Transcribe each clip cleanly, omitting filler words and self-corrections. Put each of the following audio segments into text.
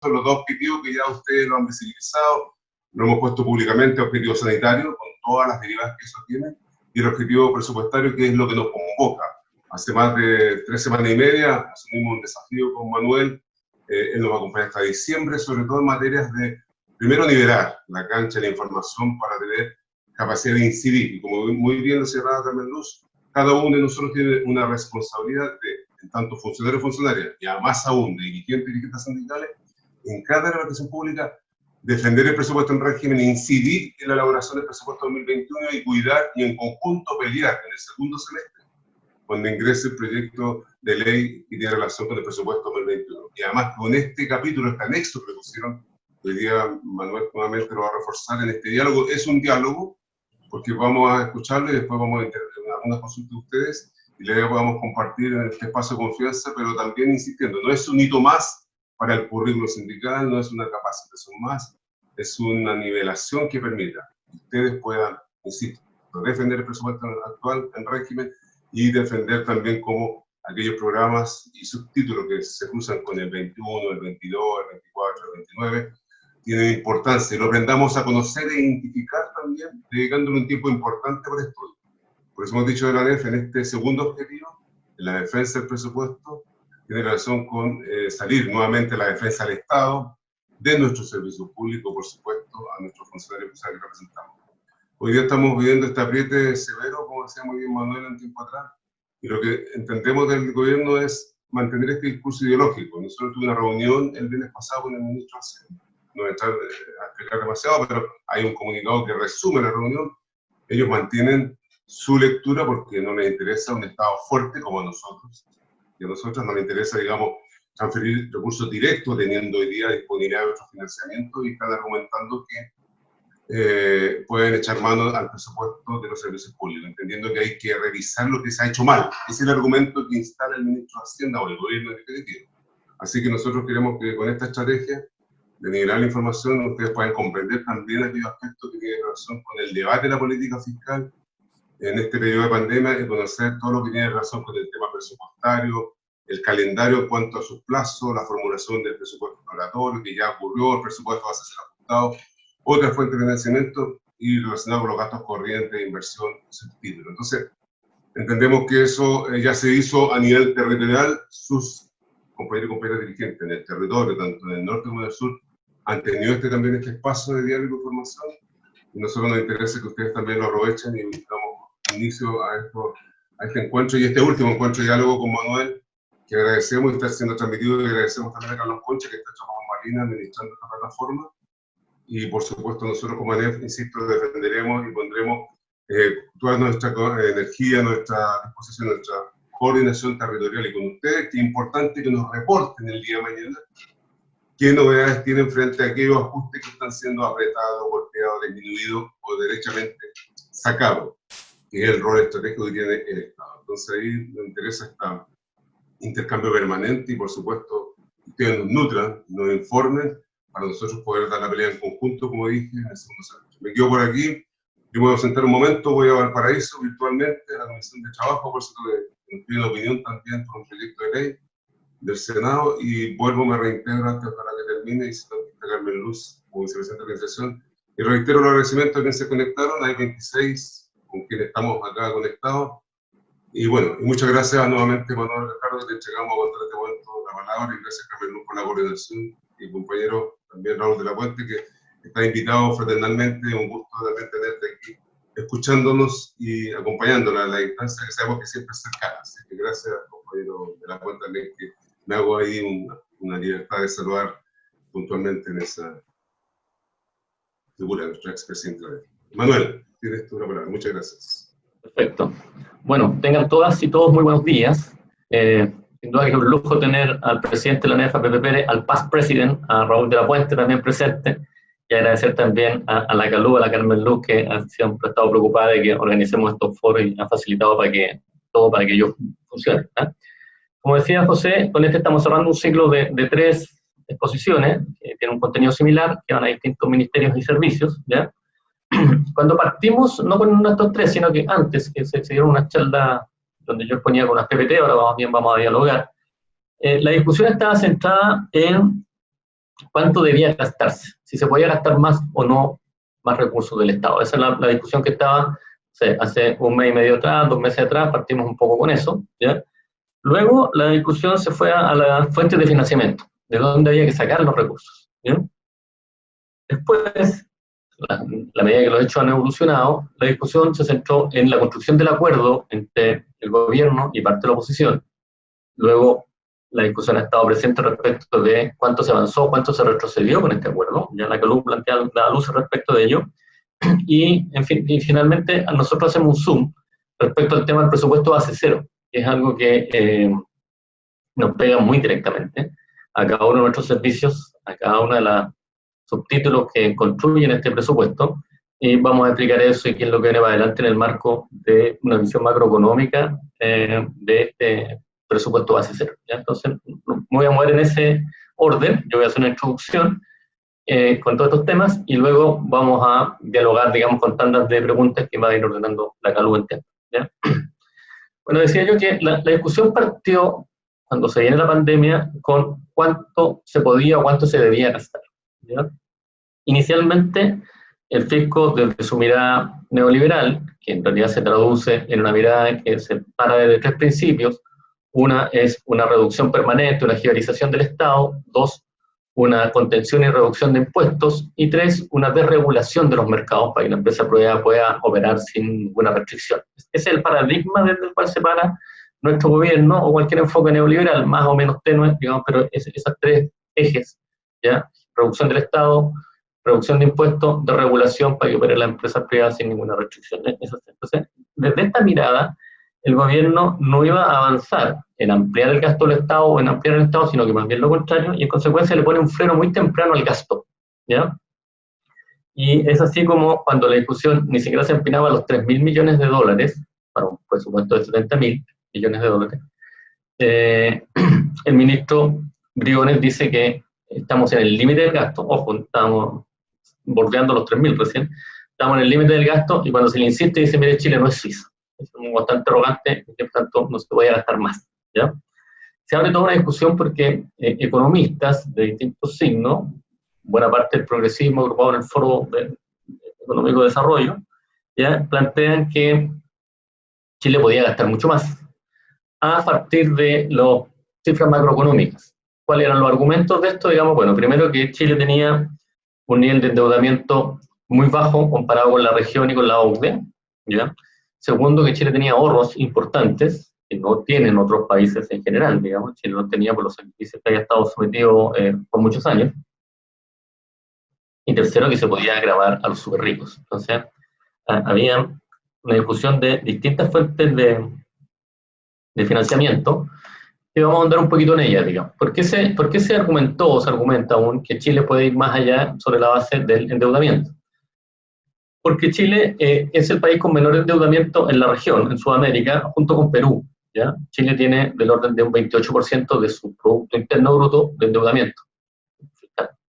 son los dos objetivos que ya ustedes lo han visibilizado, lo hemos puesto públicamente: objetivo sanitario, con todas las derivadas que eso tiene, y el objetivo presupuestario, que es lo que nos convoca. Hace más de 3 semanas y media asumimos un desafío con Manuel, él nos va a acompañar hasta diciembre, sobre todo en materias de, primero, nivelar la cancha de la información para tener capacidad de incidir, y como muy bien lo cerraba Carmen Luz, cada uno de nosotros tiene una responsabilidad en tanto funcionario y funcionaria, y además aún de dirigentes y dirigentes sindicales, en cada repartición pública, defender el presupuesto en régimen, incidir en la elaboración del presupuesto 2021 y cuidar y en conjunto pelear en el segundo semestre cuando ingrese el proyecto de ley que tiene relación con el presupuesto 2021. Y además con este capítulo, este anexo que pusieron, hoy día Manuel nuevamente lo va a reforzar en este diálogo. Es un diálogo porque vamos a escucharlo y después vamos a intervenir algunas consultas de ustedes y la idea podamos compartir en este espacio de confianza, pero también insistiendo, no es un hito más para el currículo sindical, no es una capacitación más, es una nivelación que permita que ustedes puedan, insisto, defender el presupuesto actual en régimen y defender también cómo aquellos programas y subtítulos que se cruzan con el 21, el 22, el 24, el 29, tienen importancia, y lo aprendamos a conocer e identificar también, dedicándole un tiempo importante por estudio. Por eso hemos dicho de la ANEF, en este segundo objetivo, en la defensa del presupuesto, tiene relación con salir nuevamente a la defensa del Estado, de nuestro servicio público, por supuesto, a nuestros funcionarios que representamos. Hoy día estamos viviendo este apriete severo, como decía muy bien Manuel un tiempo atrás, y lo que entendemos del gobierno es mantener este discurso ideológico. Nosotros tuvimos una reunión el viernes pasado con el ministro Hacienda. No voy a entrar a explicar demasiado, pero hay un comunicado que resume la reunión. Ellos mantienen su lectura porque no les interesa un Estado fuerte como a nosotros. Y a nosotros no les interesa, digamos, transferir recursos directos, teniendo hoy día disponibilidad de otro financiamiento, y están argumentando que pueden echar mano al presupuesto de los servicios públicos, entendiendo que hay que revisar lo que se ha hecho mal. Ese es el argumento que instala el ministro de Hacienda o el gobierno definitivo. Así que nosotros queremos que con esta estrategia de nivelar la información, ustedes puedan comprender también aquellos aspectos que tienen relación con el debate de la política fiscal en este periodo de pandemia, y conocer todo lo que tiene relación con el tema presupuestario, el calendario en cuanto a sus plazos, la formulación del presupuesto exploratorio, que ya ocurrió, el presupuesto va a ser ajustado, otra fuente de financiamiento y relacionado con los gastos corrientes de inversión subtítulo. Entonces, entendemos que eso ya se hizo a nivel territorial. Sus compañeros y compañeras dirigentes en el territorio, tanto en el norte como en el sur, han tenido también este espacio de diálogo y información, y nosotros nos interesa que ustedes también lo aprovechen y damos inicio a este encuentro y este último encuentro de diálogo con Manuel, que agradecemos y está siendo transmitido, y agradecemos también a Carlos Concha, que está trabajando con Marina administrando esta plataforma. Y por supuesto nosotros como ANEF, insisto, defenderemos y pondremos toda nuestra energía, nuestra disposición, nuestra coordinación territorial y con ustedes, que es importante que nos reporten el día de mañana qué novedades tienen frente a aquellos ajustes que están siendo apretados, golpeados, disminuidos o derechamente sacados, que es el rol estratégico que tiene el Estado. Entonces ahí nos interesa este intercambio permanente y por supuesto ustedes nos nutran, nos informen, para nosotros poder dar la pelea en conjunto, como dije, en el segundo semestre. Me quedo por aquí, yo me voy a sentar un momento, voy a Valparaíso virtualmente, a la Comisión de Trabajo, por cierto, que nos pide la opinión también por un proyecto de ley del Senado, y vuelvo, me reintegro antes para que termine, y se lo Carmen Luz, como vicepresidente de organización, y reitero los agradecimientos a quienes se conectaron, hay 26 con quienes estamos acá conectados, y bueno, y muchas gracias nuevamente, Manuel Ricardo, que te entregamos contra este momento la palabra, y gracias Carmen Luz por la coordinación, y compañero también Raúl de la Puente, que está invitado fraternalmente, un gusto también tenerte aquí, escuchándonos y acompañándonos a la distancia que sabemos que siempre es cercana. Así que gracias, compañero de la Puente, también, que me hago ahí una libertad de saludar puntualmente en esa figura de nuestra expresidente. Manuel, tienes tú la palabra. Muchas gracias. Perfecto. Bueno, tengan todas y todos muy buenos días. Sin duda que es un lujo tener al presidente de la ANEF, a Pepe Pérez, al past president, a Raúl de la Puente también presente, y agradecer también a la Calú, a la Carmen Luz, que han siempre estado preocupada de que organicemos estos foros y han facilitado para que ellos funcionen. Como decía José, con este estamos cerrando un ciclo de 3 exposiciones, que tienen un contenido similar, que van a distintos ministerios y servicios, ¿ya? Cuando partimos, no con estos 3, sino que antes, que se dieron unas charlas donde yo exponía con unas PPT, ahora vamos a dialogar. La discusión estaba centrada en cuánto debía gastarse, si se podía gastar más o no más recursos del Estado. Esa es la discusión que estaba hace un mes y medio atrás, 2 meses atrás, partimos un poco con eso, ¿ya? Luego la discusión se fue a las fuentes de financiamiento, de dónde había que sacar los recursos, ¿ya? Después, la medida que los hechos han evolucionado, la discusión se centró en la construcción del acuerdo entre el gobierno y parte de la oposición. Luego, la discusión ha estado presente respecto de cuánto se avanzó, cuánto se retrocedió con este acuerdo. Ya la CALU plantea la luz respecto de ello. Y, en fin, y finalmente, nosotros hacemos un zoom respecto al tema del presupuesto base cero, que es algo que nos pega muy directamente a cada uno de nuestros servicios, a cada uno de los subtítulos que construyen este presupuesto, y vamos a explicar eso y qué es lo que viene para adelante en el marco de una visión macroeconómica de este presupuesto base cero, ¿ya? Entonces, me voy a mover en ese orden. Yo voy a hacer una introducción con todos estos temas, y luego vamos a dialogar, digamos, con tandas de preguntas que va a ir ordenando la CALU en tiempo, ¿ya? Bueno, decía yo que la discusión partió, cuando se viene la pandemia, con cuánto se podía o cuánto se debía gastar, ¿ya? Inicialmente, el fisco, desde su mirada neoliberal, que en realidad se traduce en una mirada que se para de 3 principios: una es una reducción permanente, una jerarquización del Estado; 2, una contención y reducción de impuestos; y 3, una desregulación de los mercados para que la empresa privada pueda operar sin ninguna restricción. Ese es el paradigma desde el cual se para nuestro gobierno, o cualquier enfoque neoliberal, más o menos tenue, digamos, pero esas 3 ejes, ¿ya? Reducción del Estado, reducción de impuestos, desregulación para que opere la empresa privada sin ninguna restricción. Entonces, desde esta mirada, el gobierno no iba a avanzar en ampliar el gasto del Estado o en ampliar el Estado, sino que más bien lo contrario, y en consecuencia le pone un freno muy temprano al gasto, ¿ya? Y es así como cuando la discusión ni siquiera se empinaba a los 3.000 millones de dólares, para un presupuesto de 70.000 millones de dólares, el ministro Briones dice que estamos en el límite del gasto. Ojo, estamos bordeando los 3.000 recién, estamos en el límite del gasto, y cuando se le insiste dice, mire, Chile no es Suiza. Es bastante arrogante, y por tanto no se puede gastar más, ¿ya? Se abre toda una discusión porque economistas de distintos signos, buena parte del progresismo agrupado en el Foro Económico de Desarrollo, ¿ya?, plantean que Chile podía gastar mucho más a partir de las cifras macroeconómicas. ¿Cuáles eran los argumentos de esto? Digamos, bueno, primero que Chile tenía un nivel de endeudamiento muy bajo comparado con la región y con la OCDE, ¿ya? Segundo, que Chile tenía ahorros importantes, que no tienen otros países en general, digamos. Chile no tenía por los sacrificios que había estado sometido por muchos años. Y tercero, que se podía agravar a los super ricos. Entonces, había una discusión de distintas fuentes de financiamiento, y vamos a andar un poquito en ella, digamos. ¿Por qué se argumentó o se argumenta aún que Chile puede ir más allá sobre la base del endeudamiento? Porque Chile es el país con menor endeudamiento en la región, en Sudamérica, junto con Perú, ¿ya? Chile tiene del orden de un 28% de su Producto Interno Bruto de endeudamiento,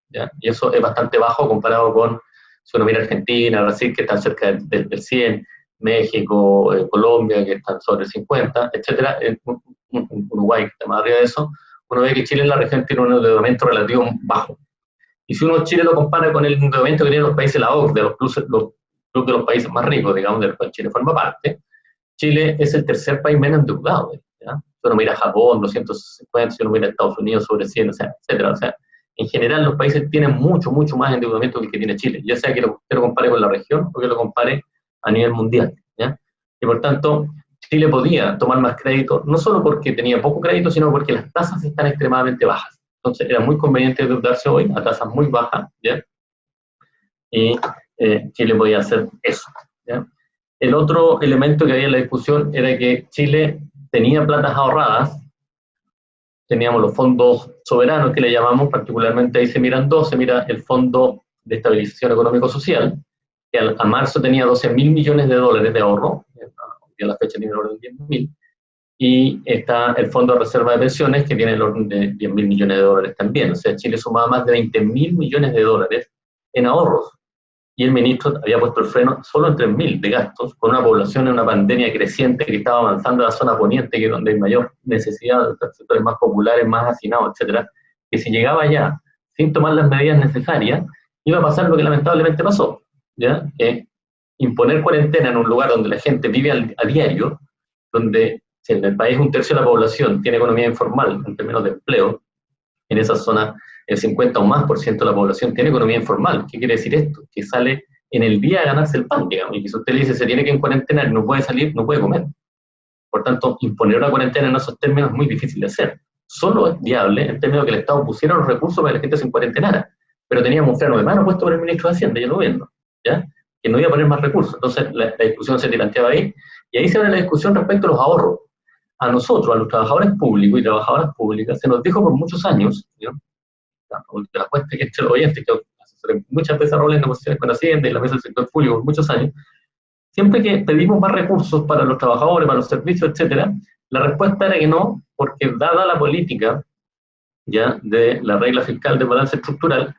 ¿ya? Y eso es bastante bajo comparado con, si uno mira Argentina, Brasil, que están cerca del 100, México, Colombia, que están sobre el 50, etcétera, Uruguay, que está más arriba de eso. Uno ve que Chile en la región tiene un endeudamiento relativo bajo. Y si uno Chile lo compara con el endeudamiento que tienen los países de la OCDE, los clubes de los países más ricos, digamos, del cual Chile forma parte, Chile es el tercer país menos endeudado, ¿ya? Si uno mira Japón, 250, si uno mira Estados Unidos, sobre 100, o sea, etcétera. O sea, en general los países tienen mucho, mucho más endeudamiento que el que tiene Chile, ya sea que lo compare con la región o que lo compare a nivel mundial, ¿ya? Y por tanto, Chile podía tomar más crédito, no solo porque tenía poco crédito, sino porque las tasas están extremadamente bajas. Entonces era muy conveniente endeudarse hoy a tasas muy bajas, ¿ya? Y Chile podía hacer eso, ¿ya? El otro elemento que había en la discusión era que Chile tenía platas ahorradas. Teníamos los fondos soberanos, que le llamamos, particularmente ahí se miran dos: se mira el Fondo de Estabilización Económico-Social, que a marzo tenía 12.000 millones de dólares de ahorro, y a la fecha tiene el orden de 10.000, y está el Fondo de Reserva de Pensiones, que tiene el orden de 10.000 millones de dólares también. O sea, Chile sumaba más de 20.000 millones de dólares en ahorros, y el ministro había puesto el freno solo en 3.000 de gastos, con una población en una pandemia creciente que estaba avanzando a la zona poniente, que es donde hay mayor necesidad de sectores más populares, más hacinados, etcétera, que si llegaba ya sin tomar las medidas necesarias, iba a pasar lo que lamentablemente pasó, ¿ya? Imponer cuarentena en un lugar donde la gente vive a diario, donde si en el país un tercio de la población tiene economía informal en términos de empleo, en esa zona el 50 o más % de la población tiene economía informal. ¿Qué quiere decir esto? Que sale en el día a ganarse el pan, digamos, y que si usted le dice se tiene que cuarentenar y no puede salir, no puede comer. Por tanto, imponer una cuarentena en esos términos es muy difícil de hacer. Solo es viable en términos de que el Estado pusiera los recursos para que la gente se cuarentenara. Pero teníamos un freno de mano puesto por el ministro de Hacienda y el gobierno, ¿ya? Que no iba a poner más recursos. Entonces, la discusión se planteaba ahí, y ahí se abre la discusión respecto a los ahorros. A nosotros, a los trabajadores públicos y trabajadoras públicas, se nos dijo por muchos años, ¿no? De la cuenta que entre los oyentes, que asesoré muchas veces a roles en negociaciones con Hacienda y la mesa del sector público por muchos años, siempre que pedimos más recursos para los trabajadores, para los servicios, etcétera, la respuesta era que no, porque dada la política ya de la regla fiscal de balance estructural,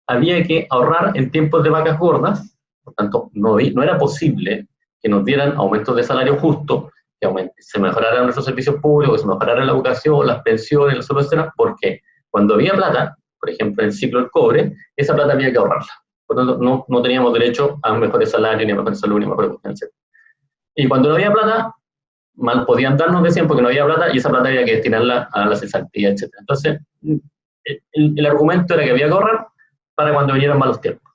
había que ahorrar en tiempos de vacas gordas. Por tanto, no era posible que nos dieran aumentos de salario justo, que se mejoraran nuestros servicios públicos, que se mejorara la educación, las pensiones, la salud, etcétera, porque cuando había plata, por ejemplo, en el ciclo del cobre, esa plata había que ahorrarla. Por lo tanto, no teníamos derecho a mejores salarios, ni a mejor salud, ni a mejor educación, etc. Y cuando no había plata, mal podían darnos, decían, porque no había plata, y esa plata había que destinarla a la cesantía, etc. Entonces, el argumento era que había que ahorrar para cuando vinieran malos tiempos.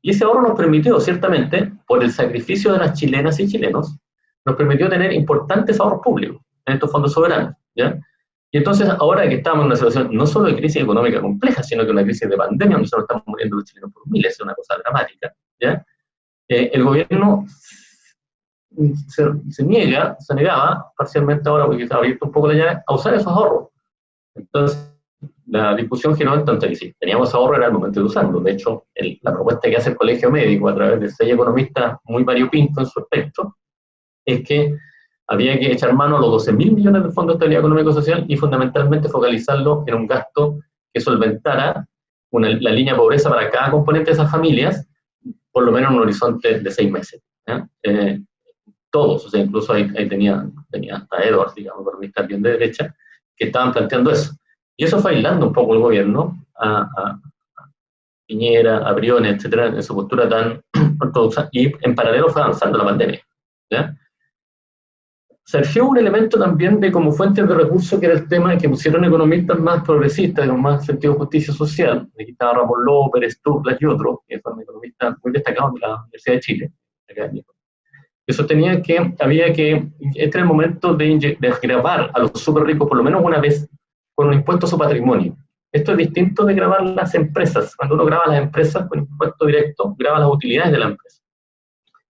Y ese ahorro nos permitió, ciertamente, por el sacrificio de las chilenas y chilenos, nos permitió tener importantes ahorros públicos en estos fondos soberanos, ¿ya? Y entonces, ahora que estamos en una situación no solo de crisis económica compleja, sino que una crisis de pandemia, donde solo estamos muriendo los chilenos por miles, es una cosa dramática, ¿ya? El gobierno se negaba, parcialmente ahora, porque se ha abierto un poco la llave, a usar esos ahorros. Entonces, la discusión giró en tanto que si teníamos ahorro era el momento de usarlo. De hecho, la propuesta que hace el Colegio Médico, a través de 6 economistas muy variopintos en su aspecto, es que había que echar mano a los 12.000 millones del Fondo de Estabilidad Económico y Social y fundamentalmente focalizarlo en un gasto que solventara la línea de pobreza para cada componente de esas familias, por lo menos en un horizonte de 6 meses. Todos, o sea, incluso ahí tenía hasta Edwards, digamos, economistas bien de derecha, que estaban planteando eso. Y eso fue aislando un poco el gobierno a Piñera, a Briones, etcétera, en su postura tan ortodoxa, y en paralelo fue avanzando la pandemia, ¿ya? Surgió un elemento también de como fuentes de recursos, que era el tema que pusieron economistas más progresistas, con más sentido de justicia social. Aquí estaba Ramón López, Sturlas y otros, que son economistas muy destacados de la Universidad de Chile, que sostenía que había que, este era el momento de gravar a los súper ricos por lo menos una vez con un impuesto a su patrimonio. Esto es distinto de grabar las empresas. Cuando uno graba las empresas con impuesto directo, graba las utilidades de la empresa,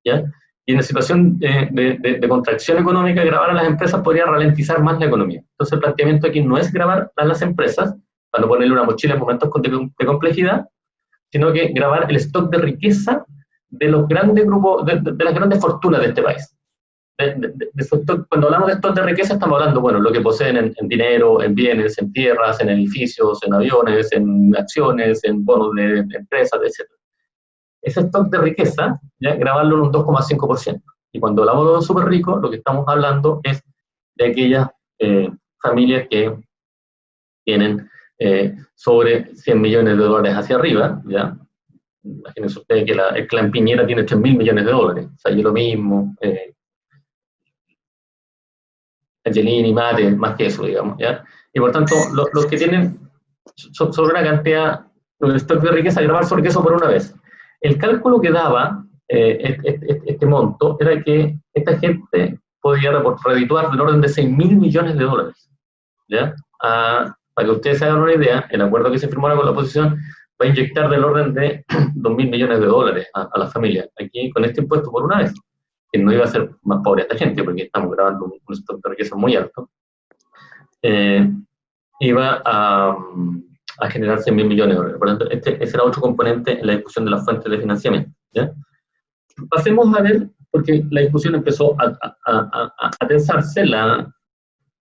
¿ya? Y en la situación de contracción económica, grabar a las empresas podría ralentizar más la economía. Entonces el planteamiento aquí no es grabar a las empresas, para no ponerle una mochila en momentos de complejidad, sino que grabar el stock de riqueza de los grandes grupos, de las grandes fortunas de este país. Cuando hablamos de stock de riqueza, estamos hablando, bueno, lo que poseen en dinero, en bienes, en tierras, en edificios, en aviones, en acciones, en bonos de empresas, etc. Ese stock de riqueza, ya grabarlo en un 2,5%. Y cuando hablamos de los súper ricos, lo que estamos hablando es de aquellas familias que tienen sobre 100 millones de dólares hacia arriba, ¿ya? Imagínense ustedes que el clan Piñera tiene 3.000 millones de dólares. O sea, yo lo mismo, Angelini, Mate, más que eso, digamos, ¿ya? Y por tanto, los que tienen sobre una cantidad, un stock de riqueza, grabar sobre eso por una vez. El cálculo que daba este monto era que esta gente podía redituar del orden de 6.000 millones de dólares, ¿ya? Para que ustedes se hagan una idea, el acuerdo que se firmó con la oposición va a inyectar del orden de 2.000 millones de dólares a las familias, aquí con este impuesto por una vez, que no iba a ser más pobre a esta gente, porque estamos grabando un stock de riqueza muy alto, iba a generar 100.000 millones de dólares. Por lo tanto, ese era otro componente en la discusión de las fuentes de financiamiento, ¿ya? Pasemos a ver, porque la discusión empezó a tensarse, la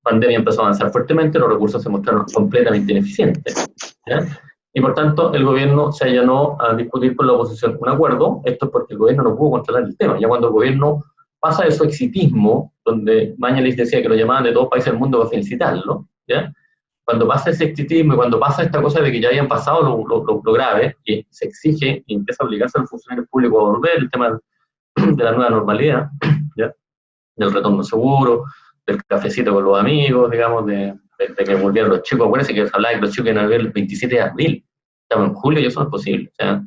pandemia empezó a avanzar fuertemente, los recursos se mostraron completamente ineficientes, ¿ya? Y por tanto, el gobierno se allanó a discutir con la oposición un acuerdo. Esto es porque el gobierno no pudo controlar el tema. Ya cuando el gobierno pasa de su exitismo, donde Mañalich decía que lo llamaban de todos países del mundo para felicitarlo, ¿ya? cuando pasa ese exitismo y cuando pasa esta cosa de que ya hayan pasado lo grave, y se exige y empieza a obligarse a los funcionarios públicos a volver, el tema de la nueva normalidad, ¿ya? Del retorno seguro, del cafecito con los amigos, digamos, de que volvieran los chicos. Acuérdense que se hablaba de que los chicos iban a volver el 27 de abril, estamos en julio y eso no es posible. O sea,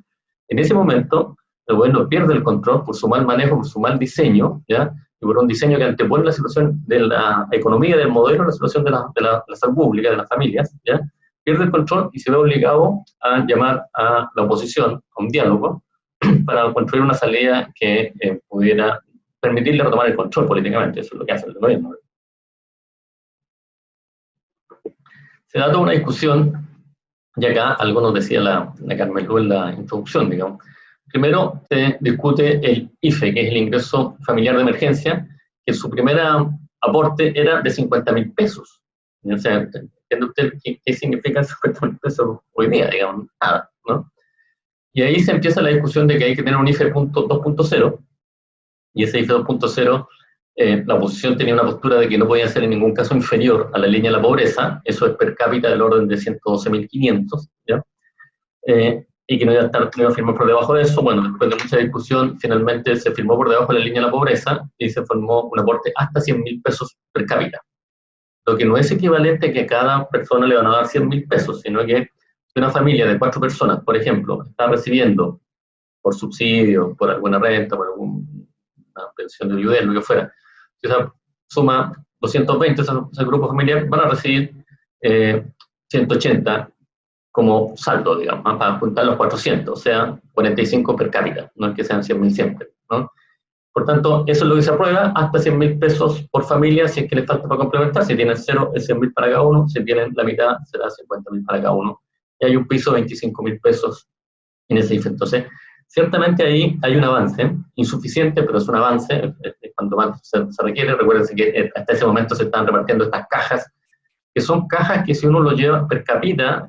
en ese momento, el gobierno pierde el control por su mal manejo, por su mal diseño, ¿ya? Y por un diseño que antepone la situación de la economía, del modelo, la situación de la salud pública, de las familias, ¿ya? Pierde el control y se ve obligado a llamar a la oposición a un diálogo para construir una salida que pudiera permitirle retomar el control políticamente. Eso es lo que hace el gobierno. Se da toda una discusión, y acá algo nos decía la Carmen Lú en la introducción, digamos. Primero se discute el IFE, que es el ingreso familiar de emergencia, que su primer aporte era de 50.000 pesos. O sea, ¿entiende usted qué significan 50.000 pesos hoy día? Digamos, nada, ¿no? Y ahí se empieza la discusión de que hay que tener un IFE 2.0, y ese IFE 2.0, la oposición tenía una postura de que no podía ser en ningún caso inferior a la línea de la pobreza, eso es per cápita del orden de 112.500, ¿ya? Y que no iba a firmar por debajo de eso. Bueno, después de mucha discusión, finalmente se firmó por debajo de la línea de la pobreza y se formó un aporte hasta 100.000 pesos per cápita. Lo que no es equivalente a que a cada persona le van a dar 100.000 pesos, sino que una familia de 4 personas, por ejemplo, está recibiendo por subsidio, por alguna renta, por alguna pensión de ayuda, lo que fuera, si esa suma 220, ese grupo familiar van a recibir 180 como saldo, digamos, para juntar los 400, o sea, 45 per cápita, no es que sean 100.000 siempre, ¿no? Por tanto, eso es lo que se aprueba, hasta 100.000 pesos por familia, si es que les falta para complementar. Si tienen 0, es 100.000 para cada uno, si tienen la mitad, será 50.000 para cada uno. Y hay un piso de 25.000 pesos en ese IFE. Entonces, ciertamente ahí hay un avance, insuficiente, pero es un avance, cuando más se requiere. Recuérdense que hasta ese momento se están repartiendo estas cajas, que son cajas que si uno lo lleva per cápita,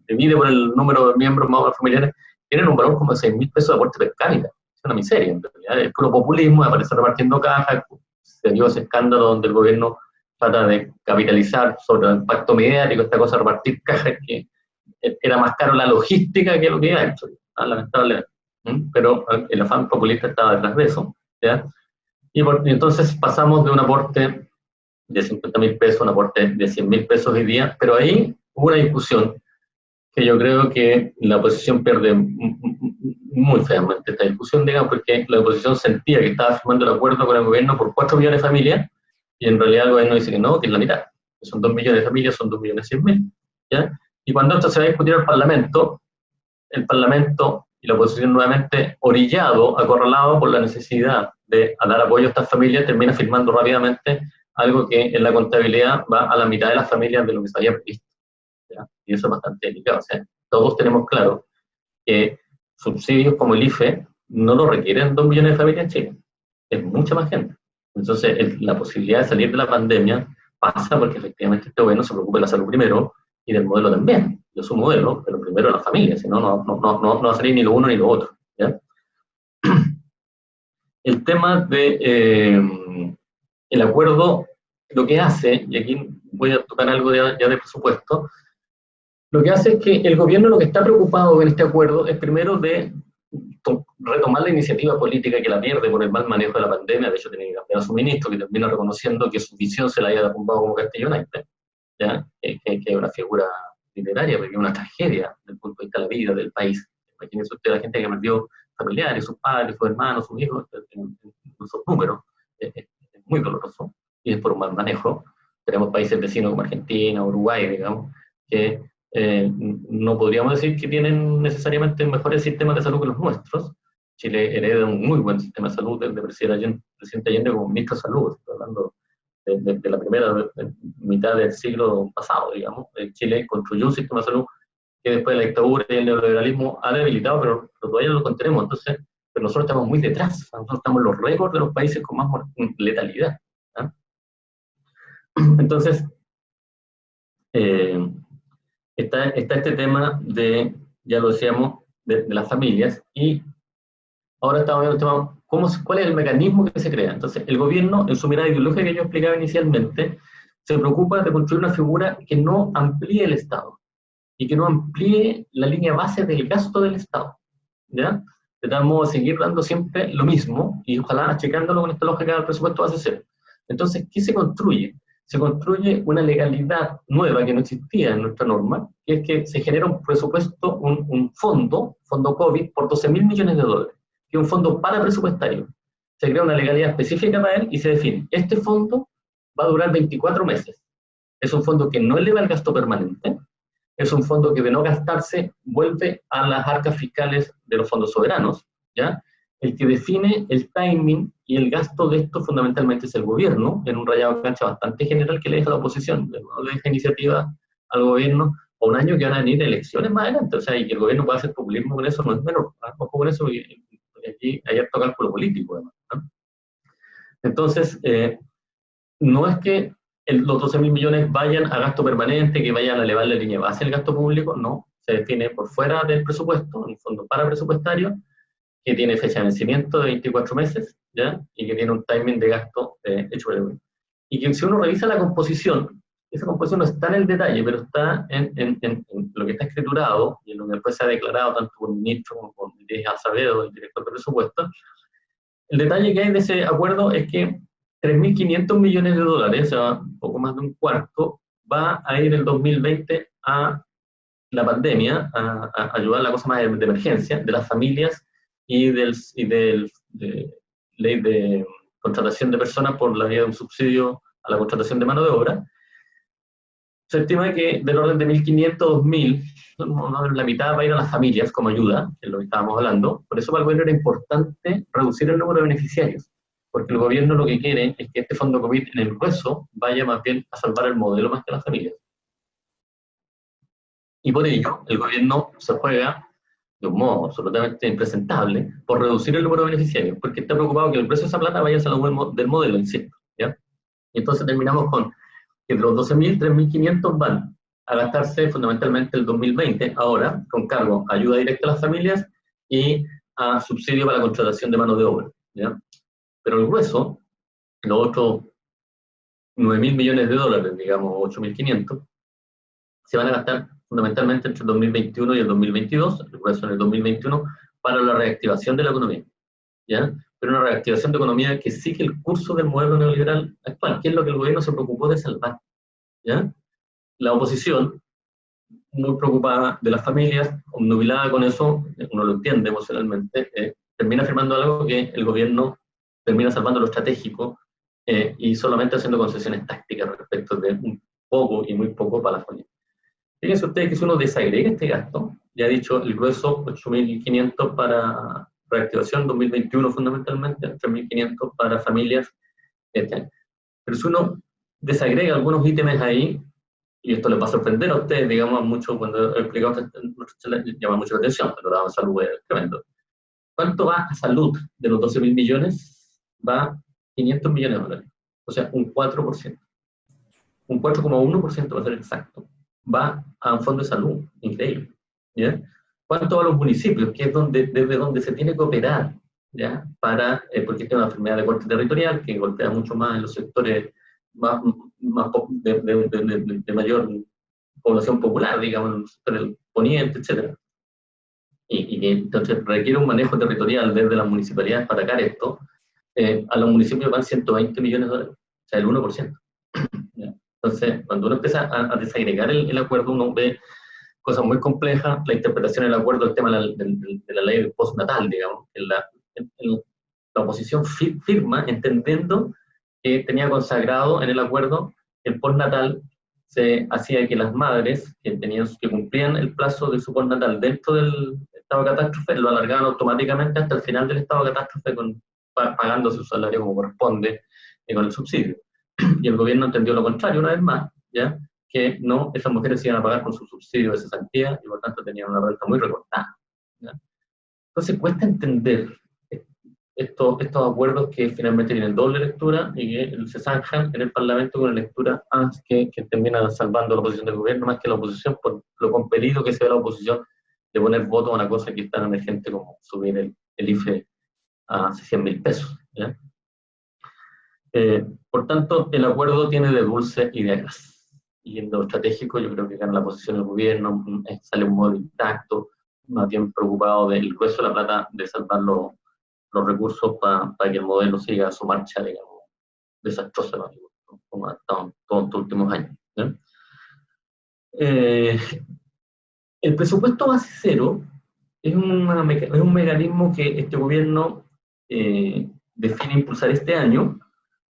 divide por el número de miembros más o menos familiares, tienen un valor como de 6.000 pesos de aporte per cápita. Es una miseria, en realidad. Es puro populismo, aparece repartiendo cajas, se dio ese escándalo donde el gobierno trata de capitalizar sobre el impacto mediático, esta cosa de repartir cajas, que era más caro la logística que lo que iba hecho, lamentablemente. Pero el afán populista estaba detrás de eso, ¿ya? Y entonces pasamos de un aporte de 50.000 pesos a un aporte de 100.000 pesos hoy día, pero ahí hubo una discusión que yo creo que la oposición pierde muy feamente esta discusión, digamos, porque la oposición sentía que estaba firmando el acuerdo con el gobierno por 4 millones de familias, y en realidad el gobierno dice que no, que es la mitad, que son 2 millones de familias, son 2.100.000, ¿ya? Y cuando esto se va a discutir al Parlamento, el Parlamento y la oposición nuevamente, orillado, acorralado por la necesidad de dar apoyo a estas familias, termina firmando rápidamente algo que en la contabilidad va a la mitad de las familias de lo que se había previsto, ¿ya? Y eso es bastante delicado. O sea, todos tenemos claro que subsidios como el IFE no lo requieren 2 millones de familias en Chile, es mucha más gente. Entonces, la posibilidad de salir de la pandemia pasa porque efectivamente este gobierno se preocupa de la salud primero y del modelo también. Yo soy modelo, pero primero la familia, si no, no va a salir ni lo uno ni lo otro, ¿ya? El tema de el acuerdo, lo que hace, y aquí voy a tocar algo ya de presupuesto, lo que hace es que el gobierno lo que está preocupado con este acuerdo es primero de retomar la iniciativa política que la pierde por el mal manejo de la pandemia. De hecho tiene que cambiar a su ministro, que termina reconociendo que su visión se la haya derrumbado como Castillo Naipes, ¿ya? Que es una figura literaria, porque es una tragedia desde el punto de vista de la vida del país. Imagínense usted la gente que perdió familiares, sus padres, sus hermanos, sus hijos, en sus números, es muy doloroso, y es por un mal manejo. Tenemos países vecinos como Argentina, Uruguay, digamos, que no podríamos decir que tienen necesariamente mejores sistemas de salud que los nuestros. Chile hereda un muy buen sistema de salud del presidente Allende como ministro de Salud, estoy hablando de la primera mitad del siglo pasado, digamos. Chile construyó un sistema de salud que después de la dictadura y el neoliberalismo ha debilitado, pero todavía no lo contenemos. Entonces, pero nosotros estamos muy detrás, nosotros estamos en los récords de los países con más letalidad, ¿eh? Entonces, está este tema de, ya lo decíamos, de las familias, y ahora estamos viendo el tema, ¿cuál es el mecanismo que se crea? Entonces, el gobierno, en su mirada ideológica que yo explicaba inicialmente, se preocupa de construir una figura que no amplíe el Estado y que no amplíe la línea base del gasto del Estado, ¿ya? De tal modo seguir dando siempre lo mismo y ojalá achicándolo con esta lógica del presupuesto base cero. Entonces, ¿qué se construye? Se construye una legalidad nueva que no existía en nuestra norma, que es que se genera un presupuesto, un fondo COVID, por 12.000 millones de dólares, que es un fondo parapresupuestario. Se crea una legalidad específica para él y se define, este fondo va a durar 24 meses. Es un fondo que no eleva el gasto permanente, es un fondo que de no gastarse vuelve a las arcas fiscales de los fondos soberanos, ¿ya? El que define el timing y el gasto de esto fundamentalmente es el gobierno, en un rayado de cancha bastante general que le deja a la oposición, le deja iniciativa al gobierno, a un año que van a venir elecciones más adelante, o sea, y que el gobierno pueda hacer populismo con eso no es menor, ojo con eso, porque aquí hay harto cálculo político además, ¿no? Entonces, no es que los 12.000 millones vayan a gasto permanente, que vayan a elevar la línea base del gasto público, no, se define por fuera del presupuesto, en un fondo parapresupuestario, que tiene fecha de vencimiento de 24 meses, ¿ya? Y que tiene un timing de gasto hecho por el gobierno. Y que si uno revisa la composición, esa composición no está en el detalle, pero está en lo que está escriturado, y en lo que después se ha declarado tanto por el ministro como por Díaz Acevedo, el director de presupuesto. El detalle que hay de ese acuerdo es que 3.500 millones de dólares, o sea, un poco más de un cuarto, va a ir el 2020 a la pandemia, a ayudar a la cosa más de emergencia, de las familias y de ley de contratación de personas por la vía de un subsidio a la contratación de mano de obra. Se estima que del orden de 1.500, 2.000, la mitad va a ir a las familias como ayuda, que es lo que estábamos hablando. Por eso para el gobierno era importante reducir el número de beneficiarios, porque el gobierno lo que quiere es que este fondo COVID en el grueso vaya más bien a salvar el modelo más que a las familias. Y por ello, el gobierno se juega de un modo absolutamente impresentable por reducir el número de beneficiarios, porque está preocupado que el precio de esa plata vaya a salvar del modelo, insisto, ¿ya? Y entonces terminamos con que de los 12.000, 3.500 van a gastarse fundamentalmente el 2020, ahora, con cargo a ayuda directa a las familias y a subsidio para la contratación de mano de obra, ¿ya? Pero el grueso, los otros 9.000 millones de dólares, digamos, 8.500, se van a gastar fundamentalmente entre el 2021 y el 2022, el grueso en el 2021, para la reactivación de la economía, ¿ya? Pero una reactivación de economía que sigue el curso del modelo neoliberal actual, que es lo que el gobierno se preocupó de salvar, ¿ya? La oposición, muy preocupada de las familias, obnubilada con eso, uno lo entiende emocionalmente, termina firmando algo que el gobierno termina salvando lo estratégico y solamente haciendo concesiones tácticas respecto de un poco y muy poco para las familias. Fíjense ustedes que si uno desagrega este gasto, ya he dicho el grueso 8.500 para reactivación 2021 fundamentalmente, 3.500 para familias este año. Pero si uno desagrega algunos ítems ahí, y esto les va a sorprender a ustedes, digamos, mucho cuando he explicado esto, llama mucho la atención, pero la salud es tremendo. ¿Cuánto va a salud de los 12.000 millones? Va 500 millones de dólares, o sea, un 4%. Un 4,1% va a ser exacto. Va a un fondo de salud, increíble, ¿ya? ¿Cuánto va a los municipios? Que es desde donde se tiene que operar, ¿ya? Para, porque es una enfermedad de corte territorial que golpea mucho más en los sectores de mayor población popular, digamos, en el sector del poniente, etc. Y que entonces requiere un manejo territorial desde las municipalidades para atacar esto. A los municipios van 120 millones de dólares, o sea, el 1%. ¿Ya? Entonces, cuando uno empieza a desagregar el acuerdo, uno ve cosas muy complejas, la interpretación del acuerdo, el tema de la ley del postnatal, digamos, la oposición firma entendiendo que tenía consagrado en el acuerdo el postnatal se hacía que las madres que cumplían el plazo de su postnatal dentro del estado de catástrofe lo alargaban automáticamente hasta el final del estado de catástrofe pagando su salario como corresponde con el subsidio. Y el gobierno entendió lo contrario una vez más, ¿ya? Que no, esas mujeres iban a pagar con su subsidio de cesantía y por tanto tenían una renta muy recortada, ¿ya? Entonces cuesta entender estos acuerdos que finalmente tienen doble lectura y que se zanjan en el Parlamento con una lectura que termina salvando la posición del gobierno más que la oposición por lo compelido que se ve la oposición de poner voto a una cosa que es tan emergente como subir el IFE a 100.000 pesos, ¿ya? Por tanto, el acuerdo tiene de dulce y de agras. Y en lo estratégico yo creo que gana la posición del gobierno, sale un modo intacto, más bien preocupado del grueso de la plata, de salvar los recursos para que el modelo siga su marcha, digamos, desastrosa, ¿no? Como ha estado todos estos últimos años, ¿no? El presupuesto base cero es un mecanismo que este gobierno define impulsar este año.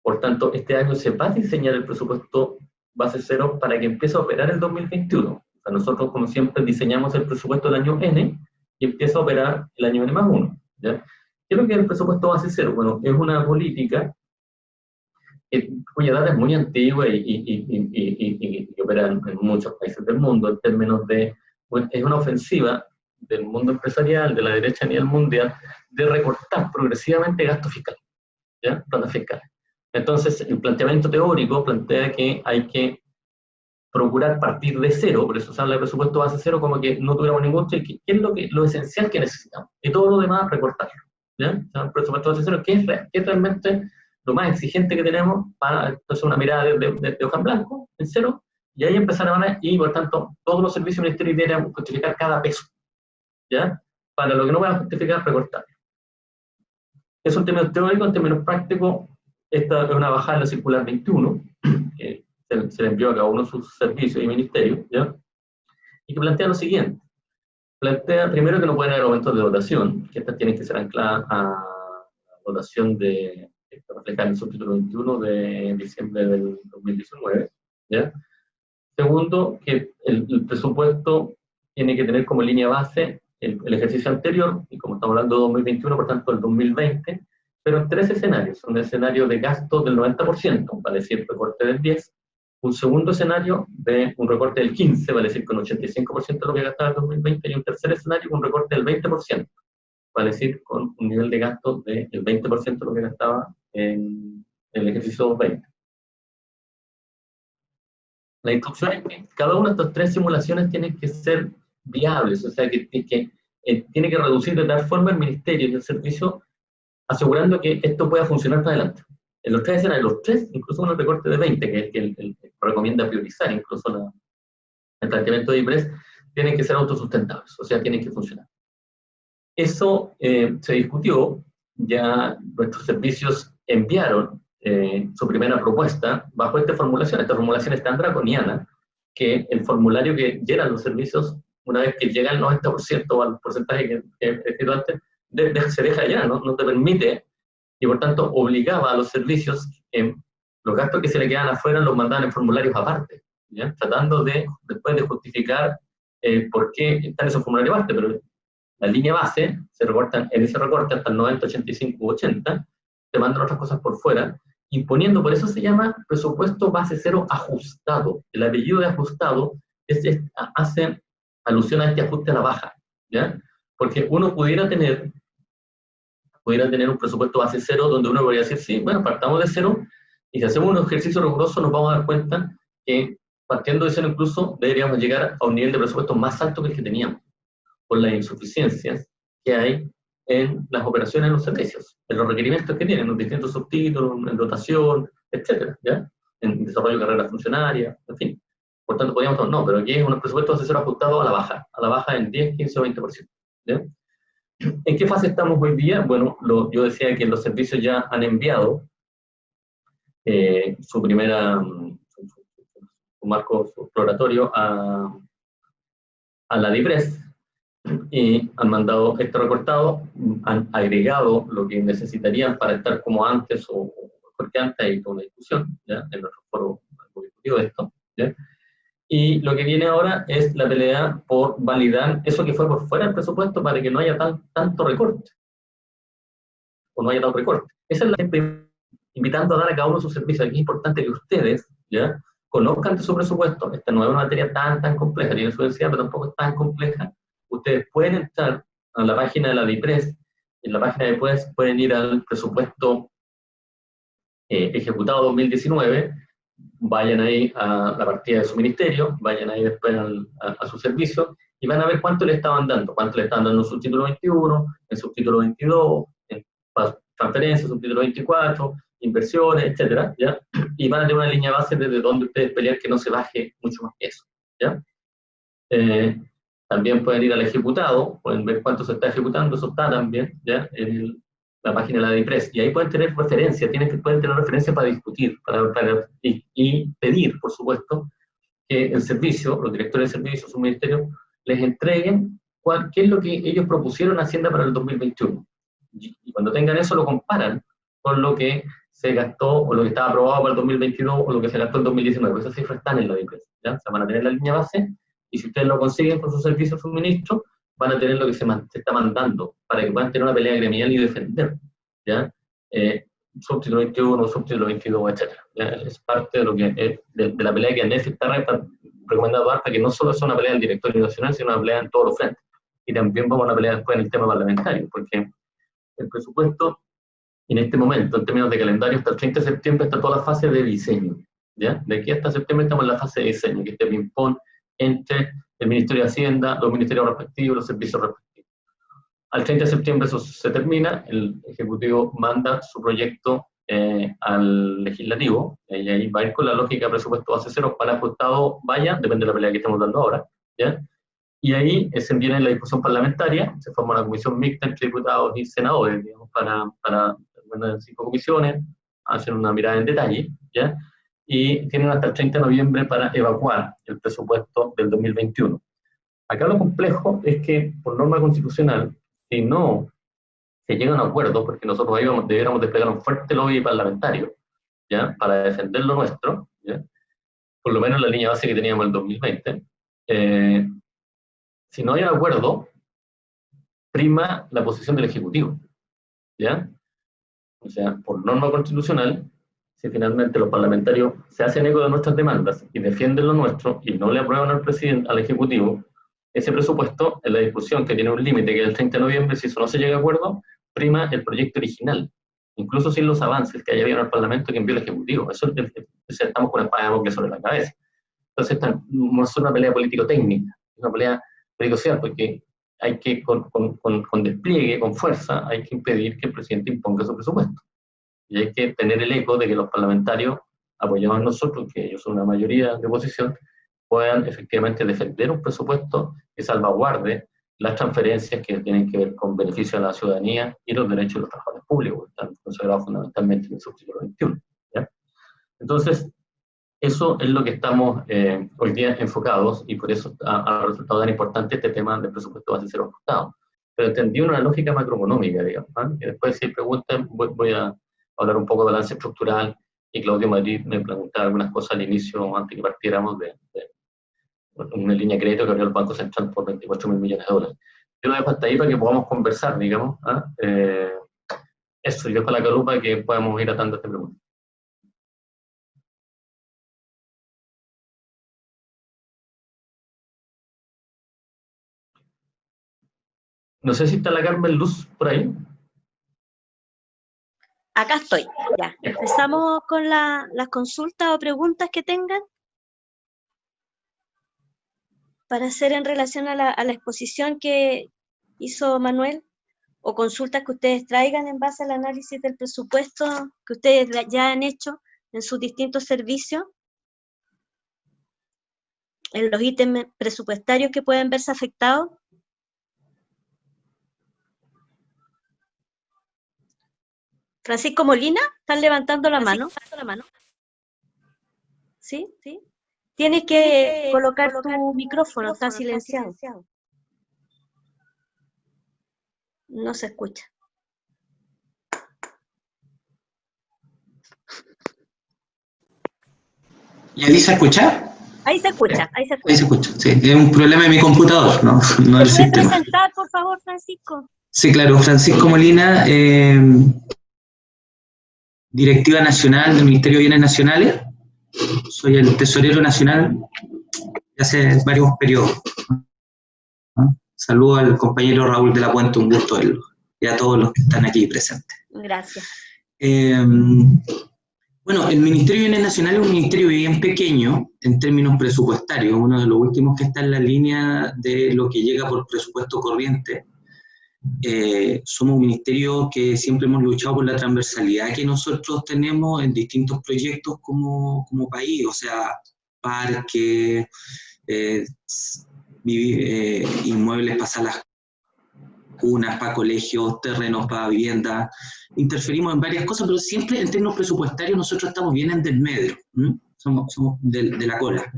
Por tanto, este año se va a diseñar el presupuesto base cero para que empiece a operar el 2021. O sea, nosotros, como siempre, diseñamos el presupuesto del año N y empieza a operar el año N más 1. ¿Ya? ¿Qué es lo que es el presupuesto base cero? Bueno, es una política cuya data es muy antigua y opera en muchos países del mundo en términos de, bueno, es una ofensiva del mundo empresarial, de la derecha a nivel mundial, de recortar progresivamente gasto fiscal, ¿ya? Plata fiscal. Entonces, el planteamiento teórico plantea que hay que procurar partir de cero, por eso se habla de presupuesto base cero, como que no tuviéramos ningún cheque, ¿qué es lo esencial que necesitamos? Y todo lo demás, recortarlo, ¿ya? O sea, el presupuesto base cero, ¿qué es realmente lo más exigente que tenemos para entonces una mirada de hoja en blanco, en cero, y ahí empezar a ver, y por tanto, todos los servicios ministeriales deberían justificar cada peso, ¿ya? Para lo que no puedan justificar, recortarlo. Eso en términos teóricos, en términos prácticos, esta es una bajada en la circular 21, que se le envió a cada uno de sus servicios y ministerios, ¿ya? Y que plantea lo siguiente. Plantea primero que no pueden haber aumentos de dotación, que estas tienen que ser ancladas a la dotación de reflejada en el subtítulo 21 de diciembre del 2019, ¿ya? Segundo, que el presupuesto tiene que tener como línea base el ejercicio anterior, y como estamos hablando de 2021, por tanto el 2020, pero en tres escenarios. Un escenario de gasto del 90%, vale decir recorte del 10%, un segundo escenario de un recorte del 15%, vale decir con 85% de lo que gastaba en 2020, y un tercer escenario con un recorte del 20%, vale decir con un nivel de gasto del 20% de lo que gastaba en el ejercicio 2020. La instrucción es que cada una de estas tres simulaciones tiene que ser viables, o sea, que tiene que reducir de tal forma el ministerio y el servicio, asegurando que esto pueda funcionar para adelante. En los tres escenarios, los tres, incluso con el recorte de 20, que es el que recomienda priorizar, incluso el planteamiento de IPRES, tienen que ser autosustentables, o sea, tienen que funcionar. Eso se discutió, ya nuestros servicios enviaron su primera propuesta bajo esta formulación es tan draconiana que el formulario que llenan los servicios, una vez que llega al 90% o al porcentaje que he escrito antes, se deja ya, no te permite, y por tanto obligaba a los servicios, los gastos que se le quedan afuera los mandaban en formularios aparte, ¿ya? Tratando después de justificar por qué están esos formularios aparte, pero la línea base se recortan, en ese recorte hasta el 90, 85 u 80, te mandan otras cosas por fuera, imponiendo, por eso se llama presupuesto base cero ajustado. El apellido de ajustado hace alusión a este ajuste a la baja, ¿ya? Porque uno pudiera tener un presupuesto base cero donde uno podría decir, sí, bueno, partamos de cero, y si hacemos un ejercicio riguroso nos vamos a dar cuenta que partiendo de cero incluso deberíamos llegar a un nivel de presupuesto más alto que el que teníamos, por las insuficiencias que hay en las operaciones en los servicios, en los requerimientos que tienen, en los distintos subtítulos, en dotación, etcétera, ¿ya? En desarrollo de carreras funcionarias, en fin. Por tanto, podríamos, no, pero aquí es un presupuesto de ser ajustado a la baja en 10, 15 o 20%, ¿ya? ¿En qué fase estamos hoy día? Bueno, yo decía que los servicios ya han enviado su marco exploratorio a la DIPRES, y han mandado esto recortado, han agregado lo que necesitarían para estar como antes o porque antes hay toda una discusión, ¿ya? En nuestro foro hemos discutido esto, ¿ya? Y lo que viene ahora es la pelea por validar eso que fue por fuera del presupuesto para que no haya tanto recorte, o no haya tanto recorte. Esa es la gente invitando a dar a cada uno de sus servicios. Aquí es importante que ustedes, ¿ya? Conozcan de su presupuesto. Esta no es una materia tan compleja, tiene su densidad, pero tampoco es tan compleja. Ustedes pueden entrar a la página de la DIPRES, en la página de DIPRES pueden ir al presupuesto ejecutado 2019, vayan ahí a la partida de su ministerio, vayan ahí después a su servicio, y van a ver cuánto le estaban dando en subtítulo 21, en subtítulo 22, en transferencias, subtítulo 24, inversiones, etcétera, ¿ya? Y van a tener una línea base desde donde ustedes pelean que no se baje mucho más que eso, ¿ya? También pueden ir al ejecutado, pueden ver cuánto se está ejecutando, eso está también, ¿ya? En la página de la DIPRES, y ahí pueden tener referencia, pueden tener referencia para discutir, y pedir, por supuesto, que el servicio, los directores de servicios, su ministerio, les entreguen qué es lo que ellos propusieron a Hacienda para el 2021. Y cuando tengan eso, lo comparan con lo que se gastó, o lo que estaba aprobado para el 2022, o lo que se gastó en 2019. Esas cifras están en la DIPRES, ¿ya? Se van a tener la línea base, y si ustedes lo consiguen con su servicio de suministro, van a tener lo que se está mandando, para que puedan tener una pelea gremial y defender, ¿ya? Subtítulo 21, subtítulo 22, etc. Es parte de lo que de la pelea que ANEF está recomendando dar, para que no solo sea una pelea del directorio nacional, sino una pelea en todos los frentes. Y también vamos a una pelea después en el tema parlamentario, porque el presupuesto, en este momento, en términos de calendario, hasta el 30 de septiembre está toda la fase de diseño, ¿ya? De aquí hasta septiembre estamos en la fase de diseño, que es este ping-pong entre el Ministerio de Hacienda, los ministerios respectivos, los servicios respectivos. Al 30 de septiembre eso se termina, el Ejecutivo manda su proyecto al Legislativo, y ahí va a ir con la lógica presupuesto base cero, para ajustado vaya, depende de la pelea que estemos dando ahora, ¿ya? Y ahí se viene la discusión parlamentaria, se forma una comisión mixta entre diputados y senadores, digamos, para 5 comisiones, hacen una mirada en detalle, ¿ya? Y tienen hasta el 30 de noviembre para evacuar el presupuesto del 2021. Acá lo complejo es que, por norma constitucional, si no se llega a un acuerdo, porque nosotros ahí deberíamos desplegar un fuerte lobby parlamentario, ¿ya? Para defender lo nuestro, ¿ya? Por lo menos la línea base que teníamos en el 2020, si no hay un acuerdo, prima la posición del Ejecutivo, ¿ya? O sea, por norma constitucional, si finalmente los parlamentarios se hacen eco de nuestras demandas y defienden lo nuestro y no le aprueban al presidente, al Ejecutivo, ese presupuesto, en la discusión que tiene un límite que es el 30 de noviembre, si eso no se llega a acuerdo, prima el proyecto original, incluso sin los avances que haya habido en el Parlamento que envió el Ejecutivo. Eso estamos con la espada de Damocles sobre la cabeza. Entonces, no es una pelea político-técnica, es una pelea político-social, porque hay que, con despliegue, con fuerza, hay que impedir que el presidente imponga su presupuesto. Y hay que tener el eco de que los parlamentarios, apoyados a nosotros, que ellos son una mayoría de oposición, puedan efectivamente defender un presupuesto que salvaguarde las transferencias que tienen que ver con beneficio a la ciudadanía y los derechos de los trabajadores públicos, que están consagrados fundamentalmente en el subtítulo 21. ¿Ya? Entonces, eso es lo que estamos hoy día enfocados, y por eso ha resultado tan importante este tema del presupuesto base cero ajustado. Pero entendí una lógica macroeconómica, digamos, ¿eh? Y después, si preguntan, voy a hablar un poco de balance estructural, y Claudio Madrid me preguntaba algunas cosas al inicio, antes que partiéramos, de una línea de crédito que abrió el Banco Central por 24.000 millones de dólares. Yo lo dejo hasta ahí para que podamos conversar, digamos. Eso, yo dejo la calupa para que podamos ir atando esta pregunta. No sé si está la Carmen Luz por ahí. Acá estoy, ya. Empezamos con las consultas o preguntas que tengan para hacer en relación a la exposición que hizo Manuel, o consultas que ustedes traigan en base al análisis del presupuesto que ustedes ya han hecho en sus distintos servicios, en los ítems presupuestarios que pueden verse afectados. Francisco Molina, ¿están levantando la mano? ¿Sí? ¿Sí? Tienes que colocar tu micrófono, está silenciado. No se escucha. ¿Y ahí se escucha? Ahí se escucha, ahí se escucha. Ahí se escucha, sí. Es un problema de mi computador, no del sistema. ¿Puedes presentar, por favor, Francisco? Sí, claro, Francisco Molina, Directiva Nacional del Ministerio de Bienes Nacionales. Soy el tesorero nacional de hace varios periodos. Saludo al compañero Raúl de la Puente, un gusto verlo, y a todos los que están aquí presentes. Gracias. Bueno, el Ministerio de Bienes Nacionales es un ministerio bien pequeño en términos presupuestarios, uno de los últimos que está en la línea de lo que llega por presupuesto corriente. somos un ministerio que siempre hemos luchado por la transversalidad que nosotros tenemos en distintos proyectos como país, o sea, parques, inmuebles para salas cunas, para colegios, terrenos para vivienda. Interferimos en varias cosas, pero siempre en términos presupuestarios nosotros estamos bien en del medio, somos de la cola.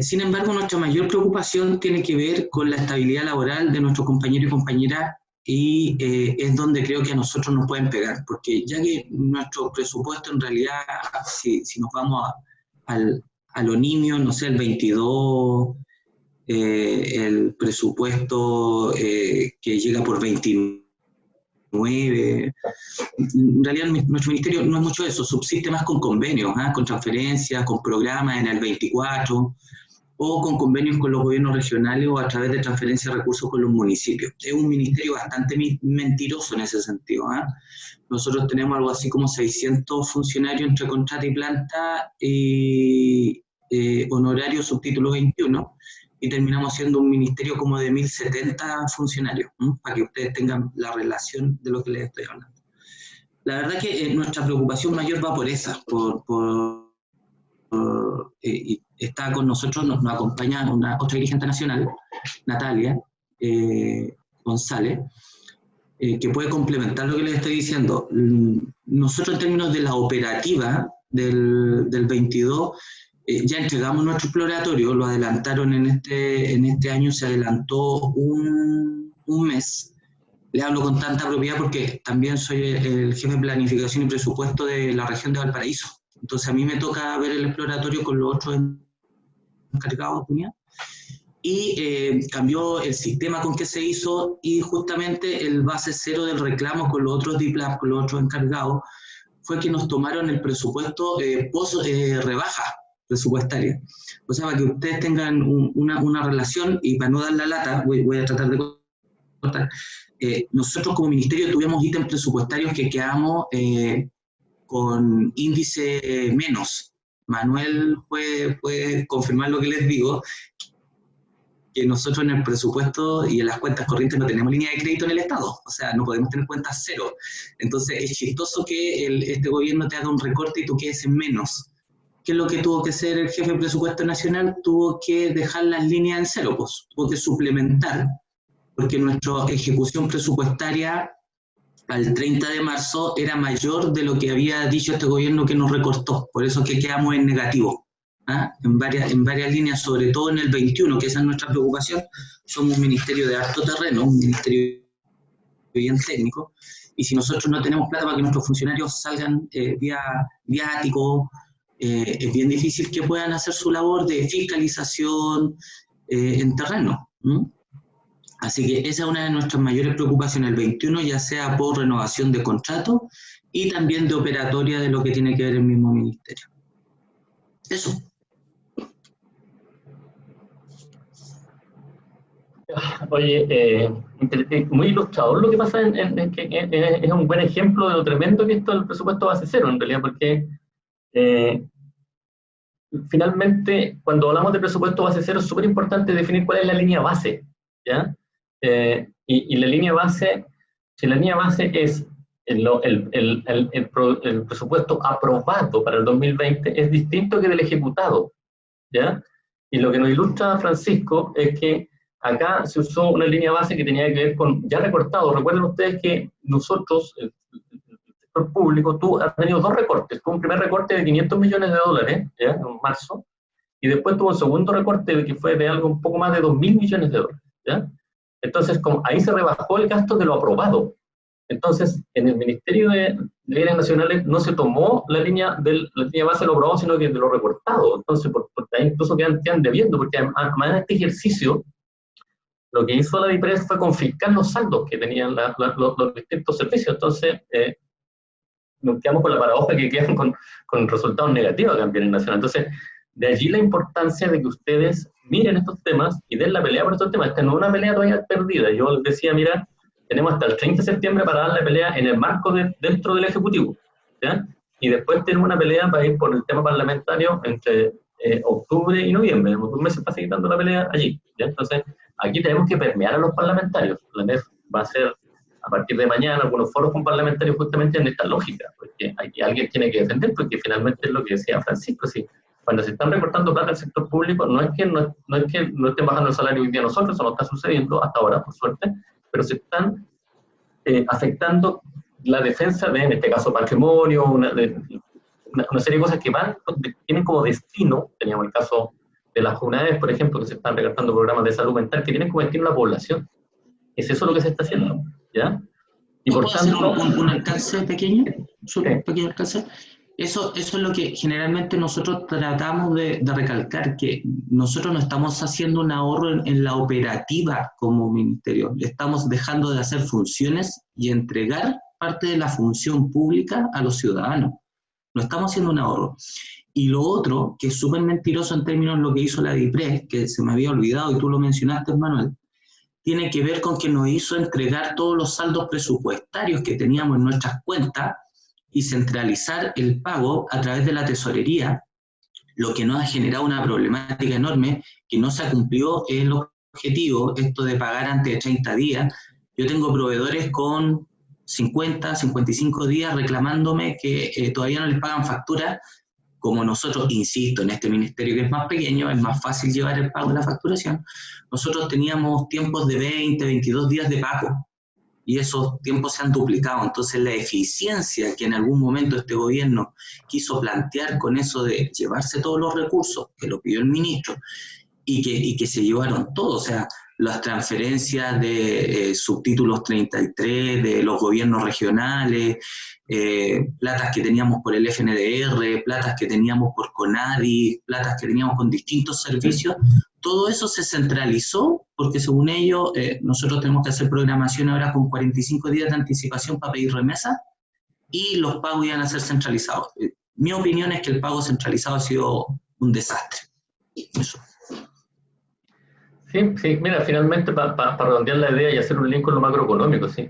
Sin embargo, nuestra mayor preocupación tiene que ver con la estabilidad laboral de nuestros compañeros y compañeras, y es donde creo que a nosotros nos pueden pegar, porque ya que nuestro presupuesto en realidad, si nos vamos a lo nimio, no sé, el 22, el presupuesto que llega por 29, en realidad nuestro ministerio no es mucho eso, subsiste más con convenios, con transferencias, con programas en el 24, o con convenios con los gobiernos regionales o a través de transferencia de recursos con los municipios. Es un ministerio bastante mentiroso en ese sentido. Nosotros tenemos algo así como 600 funcionarios entre contrata y planta y honorario subtítulo 21, y terminamos siendo un ministerio como de 1070 funcionarios, para que ustedes tengan la relación de lo que les estoy hablando. La verdad que nuestra preocupación mayor va por esa, y está con nosotros, nos acompaña otra dirigente nacional, Natalia González, que puede complementar lo que les estoy diciendo. Nosotros en términos de la operativa del 22, ya entregamos nuestro exploratorio, lo adelantaron en este año, se adelantó un mes. Le hablo con tanta propiedad porque también soy el jefe de planificación y presupuesto de la región de Valparaíso. Entonces a mí me toca ver el exploratorio con los otros encargados, y cambió el sistema con que se hizo, y justamente el base cero del reclamo con los otros DIPLAP, con los otros encargados, fue que nos tomaron el presupuesto post rebaja presupuestaria. O sea, para que ustedes tengan una relación, y para no dar la lata, voy a tratar de contar, nosotros como ministerio tuvimos ítems presupuestarios que quedamos con índice menos. Manuel puede confirmar lo que les digo, que nosotros en el presupuesto y en las cuentas corrientes no tenemos línea de crédito en el Estado, o sea, no podemos tener cuentas cero. Entonces es chistoso que este gobierno te haga un recorte y tú quedes en menos. ¿Qué es lo que tuvo que hacer el jefe de presupuesto nacional? Tuvo que dejar las líneas en cero, pues, tuvo que suplementar, porque nuestra ejecución presupuestaria al 30 de marzo era mayor de lo que había dicho este gobierno que nos recortó, por eso que quedamos en negativo, en varias líneas, sobre todo en el 21, que esa es nuestra preocupación. Somos un ministerio de alto terreno, un ministerio bien técnico, y si nosotros no tenemos plata para que nuestros funcionarios salgan vía viático, es bien difícil que puedan hacer su labor de fiscalización en terreno. Así que esa es una de nuestras mayores preocupaciones el 21, ya sea por renovación de contrato y también de operatoria de lo que tiene que ver el mismo ministerio. Eso. Oye, muy ilustrador lo que pasa que es un buen ejemplo de lo tremendo que esto el presupuesto base cero, en realidad, porque finalmente, cuando hablamos de presupuesto base cero, es súper importante definir cuál es la línea base, ¿ya? Y la línea base, si la línea base es el presupuesto aprobado para el 2020, es distinto que del ejecutado, ¿ya? Y lo que nos ilustra Francisco es que acá se usó una línea base que tenía que ver con ya recortado. Recuerden ustedes que nosotros, el sector público, has tenido dos recortes. Tuvo un primer recorte de $500 millones, ¿ya? En marzo, y después tuvo un segundo recorte que fue de algo un poco más de $2.000 millones, ¿ya? Entonces, ahí se rebajó el gasto de lo aprobado. Entonces, en el Ministerio de Bienes Nacionales no se tomó la línea base de lo aprobado, sino que de lo recortado. Entonces, porque ahí incluso quedan debiendo, porque además de este ejercicio, lo que hizo la DIPRES fue confiscar los saldos que tenían los distintos servicios. Entonces, nos quedamos con la paradoja que quedan con resultados negativos acá en Bienes Nacionales. Entonces, de allí la importancia de que ustedes miren estos temas y den la pelea por estos temas. Esta no es una pelea todavía perdida. Yo les decía, mira, tenemos hasta el 30 de septiembre para dar la pelea en el marco dentro del Ejecutivo, ¿ya? Y después tenemos una pelea para ir por el tema parlamentario entre octubre y noviembre. En 2 meses para seguir dando la pelea allí, ¿ya? Entonces, aquí tenemos que permear a los parlamentarios. La NEF va a ser a partir de mañana algunos foros con parlamentarios justamente en esta lógica, porque aquí alguien tiene que defender, porque finalmente es lo que decía Francisco, si cuando se están recortando plata al sector público, no es que no estén bajando el salario hoy día nosotros, eso no está sucediendo hasta ahora, por suerte, pero se están afectando la defensa de, en este caso, patrimonio, una serie de cosas que tienen como destino, teníamos el caso de las comunidades, por ejemplo, que se están recortando programas de salud mental, que tienen como destino la población. ¿Es eso lo que se está haciendo? ¿Ya? Y por tanto, hacer un alcance pequeño? ¿Un pequeño alcance? Eso es lo que generalmente nosotros tratamos de recalcar, que nosotros no estamos haciendo un ahorro en la operativa como ministerio, estamos dejando de hacer funciones y entregar parte de la función pública a los ciudadanos. No estamos haciendo un ahorro. Y lo otro, que es súper mentiroso en términos de lo que hizo la DIPRES, que se me había olvidado y tú lo mencionaste, Manuel, tiene que ver con que nos hizo entregar todos los saldos presupuestarios que teníamos en nuestras cuentas y centralizar el pago a través de la tesorería, lo que nos ha generado una problemática enorme, que no se cumplió el objetivo, esto de pagar antes de 30 días. Yo tengo proveedores con 50, 55 días reclamándome que todavía no les pagan factura. Como nosotros, insisto, en este ministerio que es más pequeño, es más fácil llevar el pago de la facturación, nosotros teníamos tiempos de 20, 22 días de pago, y esos tiempos se han duplicado. Entonces la eficiencia que en algún momento este gobierno quiso plantear con eso de llevarse todos los recursos, que lo pidió el ministro, y que se llevaron todos, o sea, las transferencias de subtítulos 33, de los gobiernos regionales, platas que teníamos por el FNDR, platas que teníamos por CONADI, platas que teníamos con distintos servicios, todo eso se centralizó porque según ellos nosotros tenemos que hacer programación ahora con 45 días de anticipación para pedir remesa y los pagos iban a ser centralizados. Mi opinión es que el pago centralizado ha sido un desastre. Eso. Sí, mira, finalmente para redondear la idea y hacer un link con lo macroeconómico, ¿sí?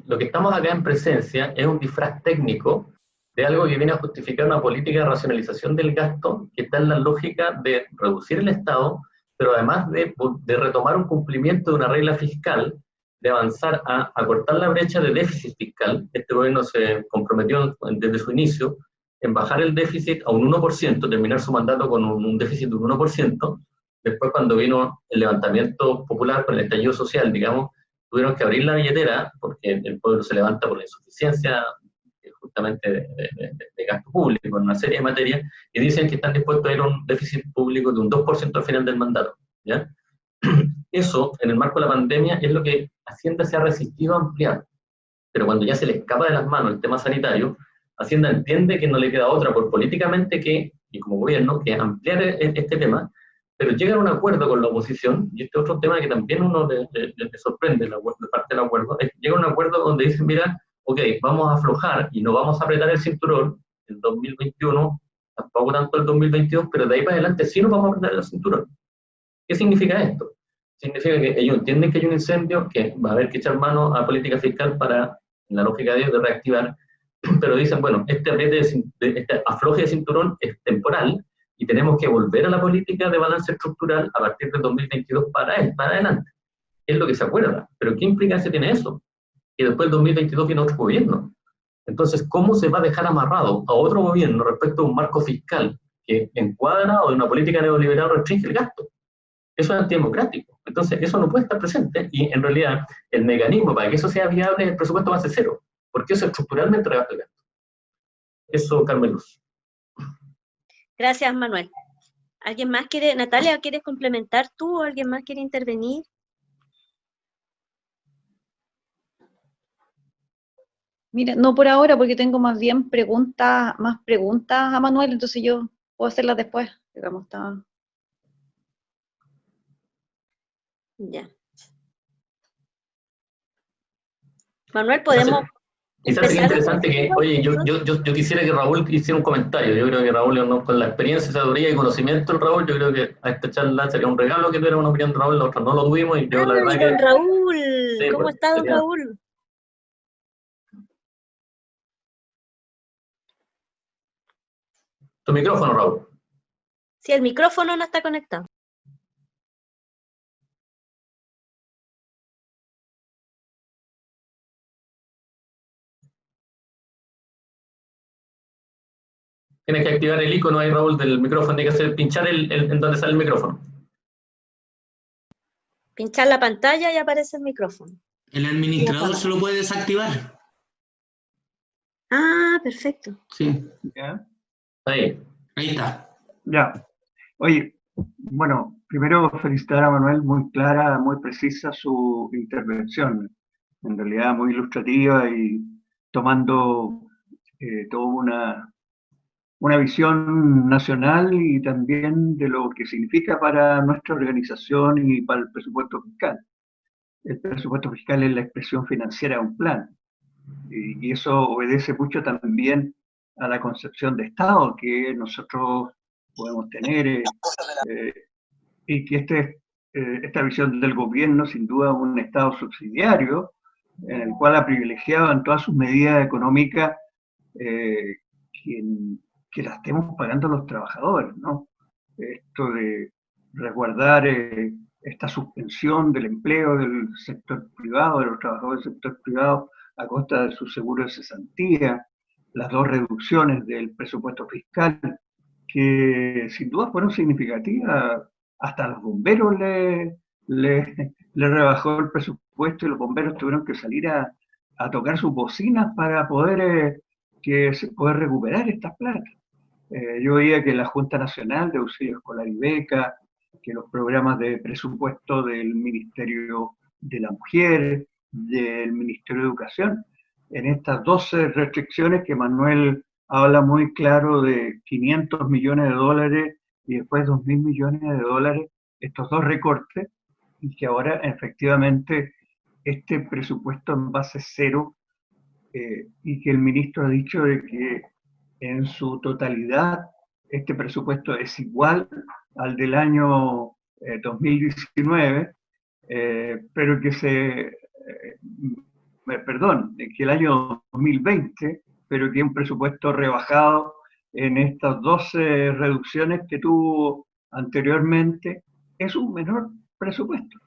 Lo que estamos acá en presencia es un disfraz técnico de algo que viene a justificar una política de racionalización del gasto que está en la lógica de reducir el Estado, pero además de retomar un cumplimiento de una regla fiscal, de avanzar a cortar la brecha de déficit fiscal. Este gobierno se comprometió desde su inicio en bajar el déficit a un 1%, terminar su mandato con un déficit de un 1%. Después, cuando vino el levantamiento popular con el estallido social, digamos, tuvieron que abrir la billetera, porque el pueblo se levanta por la insuficiencia justamente de gasto público en una serie de materias, y dicen que están dispuestos a ir a un déficit público de un 2% al final del mandato, ¿ya? Eso, en el marco de la pandemia, es lo que Hacienda se ha resistido a ampliar, pero cuando ya se le escapa de las manos el tema sanitario, Hacienda entiende que no le queda otra por políticamente y como gobierno, que ampliar este tema, pero llegan a un acuerdo con la oposición, y este otro tema que también uno le sorprende de parte del acuerdo, llega a un acuerdo donde dicen, mira, ok, vamos a aflojar y no vamos a apretar el cinturón el 2021, tampoco tanto el 2022, pero de ahí para adelante sí nos vamos a apretar el cinturón. ¿Qué significa esto? Significa que ellos entienden que hay un incendio, que va a haber que echar mano a política fiscal para, en la lógica de reactivar, pero dicen, bueno, este afloje de cinturón es temporal, y tenemos que volver a la política de balance estructural a partir del 2022 para adelante. Es lo que se acuerda. Pero ¿qué implicancia tiene eso? Que después del 2022 viene otro gobierno. Entonces, ¿cómo se va a dejar amarrado a otro gobierno respecto a un marco fiscal que encuadra o de una política neoliberal restringe el gasto? Eso es antidemocrático. Entonces, eso no puede estar presente, y en realidad el mecanismo para que eso sea viable es el presupuesto base cero, porque eso estructuralmente rebaja el gasto. Eso, Carmen Luz. Gracias, Manuel. ¿Alguien más quiere, Natalia, quieres complementar tú o alguien más quiere intervenir? Mira, no por ahora, porque tengo más preguntas a Manuel, entonces yo puedo hacerlas después, digamos, está. Ya. Manuel, podemos Quizás sería interesante que, oye, yo quisiera que Raúl hiciera un comentario. Yo creo que Raúl, con la experiencia, sabiduría y conocimiento del Raúl, yo creo que a esta charla sería un regalo que tuviera una opinión de Raúl, la otra no lo tuvimos, y yo la verdad que... Don Raúl, sí, ¿cómo pues, está don Raúl? Tu micrófono, Raúl. Sí, el micrófono no está conectado. Tienes que activar el icono ahí, Raúl, del micrófono. Tienes que pinchar en donde sale el micrófono. Pinchar la pantalla y aparece el micrófono. El administrador se lo puede desactivar. Ah, perfecto. Sí. ¿Ya? Ahí. Ahí está. Ya. Oye, bueno, primero felicitar a Manuel, muy clara, muy precisa su intervención, en realidad muy ilustrativa y tomando toda una visión nacional y también de lo que significa para nuestra organización y para el presupuesto fiscal. El presupuesto fiscal es la expresión financiera de un plan y eso obedece mucho también a la concepción de Estado que nosotros podemos tener y que esta visión del gobierno, sin duda, un Estado subsidiario, en el cual ha privilegiado en todas sus medidas económicas que, que las estemos pagando los trabajadores, ¿no? Esto de resguardar esta suspensión del empleo del sector privado, de los trabajadores del sector privado, a costa de su seguro de cesantía, las dos reducciones del presupuesto fiscal, que sin duda fueron significativas. Hasta los bomberos le rebajó el presupuesto y los bomberos tuvieron que salir a tocar sus bocinas para poder recuperar estas plata. Yo veía que la Junta Nacional de Auxilio Escolar y Beca, que los programas de presupuesto del Ministerio de la Mujer, del Ministerio de Educación, en estas 12 restricciones que Manuel habla muy claro de 500 millones de dólares y después 2.000 millones de dólares, estos dos recortes, y que ahora efectivamente este presupuesto en base cero, y que el ministro ha dicho de que en su totalidad este presupuesto es igual al del año 2019, pero que que el año 2020, pero que un presupuesto rebajado en estas 12 reducciones que tuvo anteriormente, es un menor presupuesto.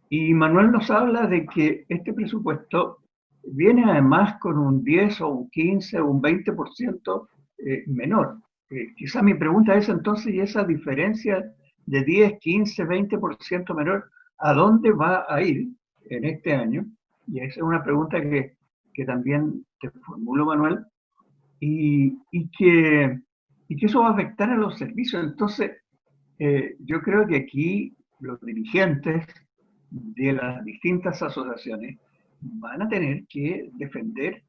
Y Manuel nos habla de que este presupuesto viene además con un 10 o un 15 o un 20% menor. Quizá mi pregunta es entonces, ¿y esa diferencia de 10, 15, 20% menor, a dónde va a ir en este año? Y esa es una pregunta que también te formulo, Manuel, y que eso va a afectar a los servicios. Entonces, yo creo que aquí los dirigentes de las distintas asociaciones van a tener que defender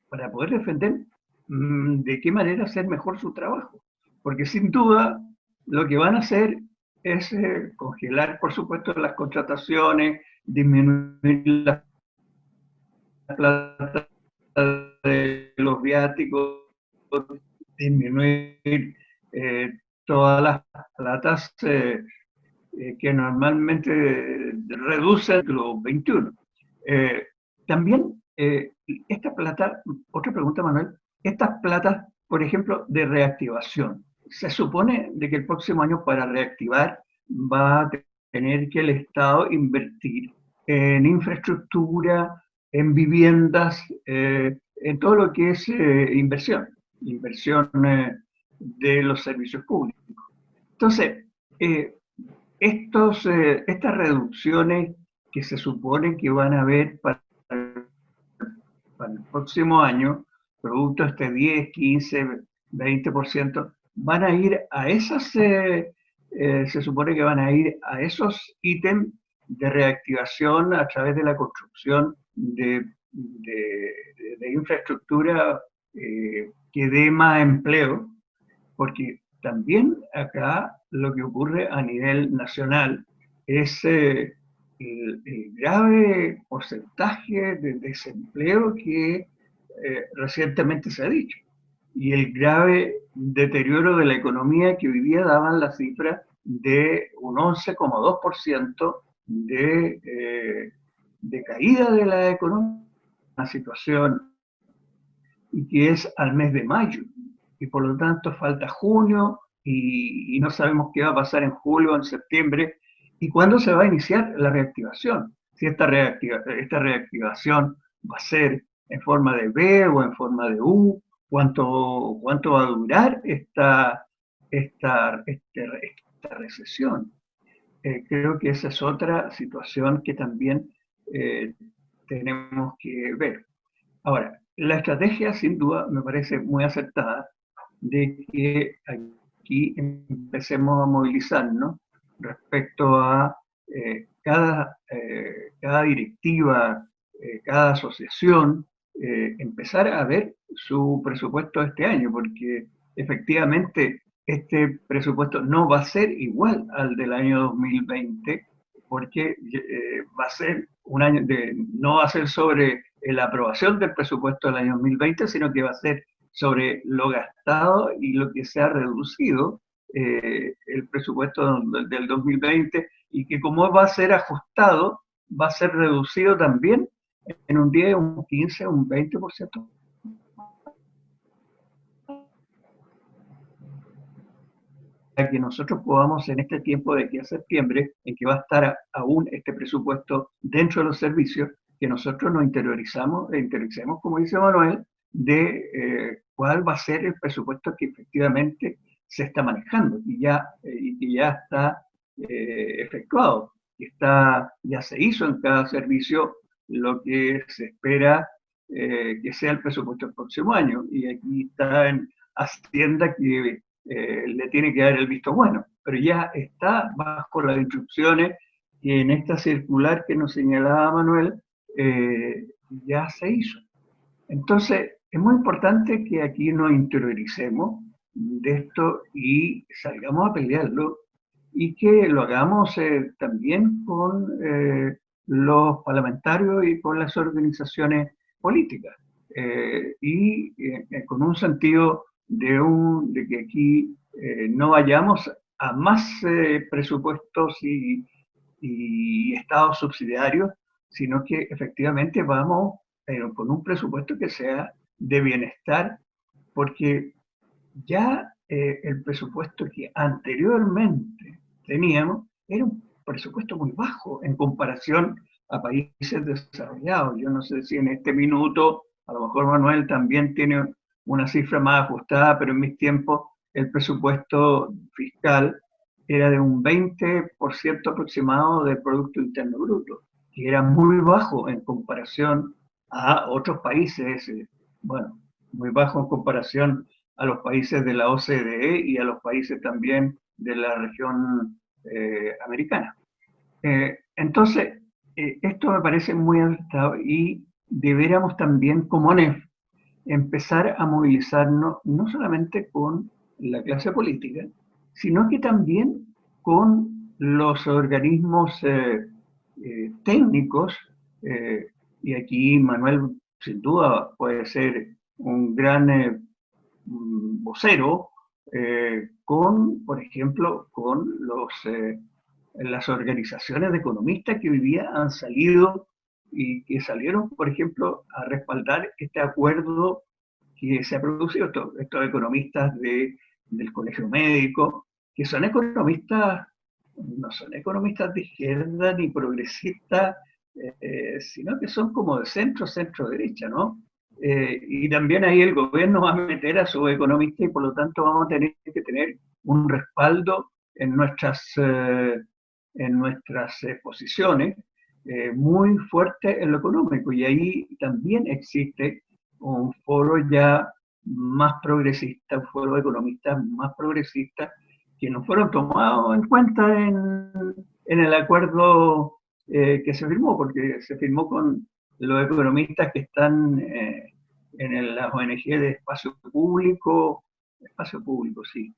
para poder defender de qué manera hacer mejor su trabajo. Porque sin duda lo que van a hacer es congelar, por supuesto, las contrataciones, disminuir la plata de los viáticos, disminuir todas las platas que normalmente reducen los 21. También esta plata, otra pregunta, Manuel, estas platas, por ejemplo, de reactivación, se supone de que el próximo año para reactivar va a tener que el Estado invertir en infraestructura, en viviendas, en todo lo que es inversión de los servicios públicos. Entonces, estas reducciones que se supone que van a haber para el próximo año, producto de este 10, 15, 20%, van a ir a esas, se supone que van a ir a esos ítems de reactivación a través de la construcción de infraestructura que dé más empleo, porque también acá lo que ocurre a nivel nacional es el grave porcentaje de desempleo que recientemente se ha dicho, y el grave deterioro de la economía que hoy día daban las cifras de un 11,2% de caída de la economía, una situación y que es al mes de mayo, y por lo tanto falta junio y no sabemos qué va a pasar en julio o en septiembre y cuándo se va a iniciar la reactivación. Si esta reactivación va a ser en forma de V o en forma de U cuánto va a durar esta recesión. Creo que esa es otra situación que también tenemos que ver. Ahora, la estrategia sin duda me parece muy acertada de que aquí empecemos a movilizarnos respecto a cada directiva, cada asociación, empezar a ver su presupuesto de este año, porque efectivamente este presupuesto no va a ser igual al del año 2020, porque va a ser un año no va a ser sobre la aprobación del presupuesto del año 2020, sino que va a ser sobre lo gastado y lo que se ha reducido el presupuesto del 2020, y que como va a ser ajustado, va a ser reducido también en un 10, un 15, un 20%. Para que nosotros podamos en este tiempo de aquí a septiembre, en que va a estar aún este presupuesto dentro de los servicios, que nosotros nos interioricemos, como dice Manuel, de cuál va a ser el presupuesto que efectivamente se está manejando y que ya está efectuado, ya se hizo en cada servicio lo que se espera que sea el presupuesto del próximo año. Y aquí está en Hacienda que le tiene que dar el visto bueno, pero ya está bajo las instrucciones que en esta circular que nos señalaba Manuel ya se hizo. Entonces, es muy importante que aquí nos interioricemos de esto y salgamos a pelearlo, y que lo hagamos también con los parlamentarios y con las organizaciones políticas, y con un sentido de que aquí no vayamos a más presupuestos y estados subsidiarios, sino que efectivamente vamos con un presupuesto que sea de bienestar, porque ya el presupuesto que anteriormente teníamos era un presupuesto muy bajo en comparación a países desarrollados. Yo no sé si en este minuto, a lo mejor Manuel también tiene una cifra más ajustada, pero en mis tiempos el presupuesto fiscal era de un 20% aproximado del Producto Interno Bruto, que era muy bajo en comparación a otros países, bueno, muy bajo en comparación a los países de la OCDE y a los países también de la región americana. Entonces, esto me parece muy acertado, y deberíamos también, como NEF, empezar a movilizarnos no solamente con la clase política, sino que también con los organismos técnicos, y aquí Manuel sin duda puede ser un gran vocero, por ejemplo, con las organizaciones de economistas que hoy día han salido y que salieron, por ejemplo, a respaldar este acuerdo que se ha producido, estos economistas del Colegio Médico, que son economistas, no son economistas de izquierda ni progresistas, sino que son como de centro-derecha, ¿no? Y también ahí el gobierno va a meter a sus economistas, y por lo tanto vamos a tener que tener un respaldo en nuestras posiciones muy fuerte en lo económico. Y ahí también existe un foro ya más progresista, un foro de economistas más progresistas, que no fueron tomados en cuenta en el acuerdo que se firmó, porque se firmó con los economistas que están en las ONG de espacio público, sí,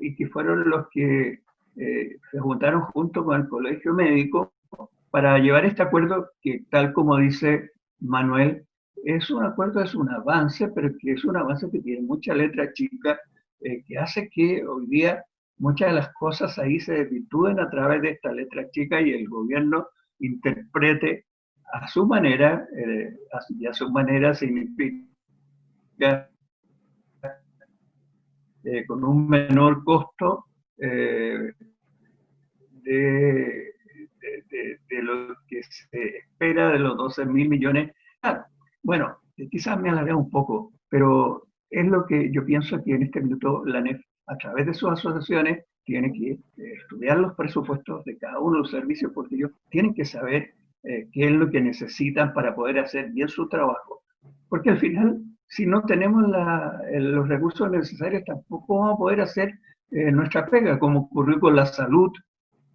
y que fueron los que se juntaron junto con el Colegio Médico para llevar este acuerdo que, tal como dice Manuel, es un acuerdo, es un avance, pero que es un avance que tiene mucha letra chica, que hace que hoy día muchas de las cosas ahí se desvirtúen a través de esta letra chica, y el gobierno interprete a su manera, y a su manera significa con un menor costo de lo que se espera de los 12.000 millones. Claro, bueno, quizás me alargué un poco, pero es lo que yo pienso que en este minuto la ANEF, a través de sus asociaciones, tiene que estudiar los presupuestos de cada uno de los servicios, porque ellos tienen que saber qué es lo que necesitan para poder hacer bien su trabajo. Porque al final, si no tenemos los recursos necesarios, tampoco vamos a poder hacer nuestra pega, como ocurrió con la salud,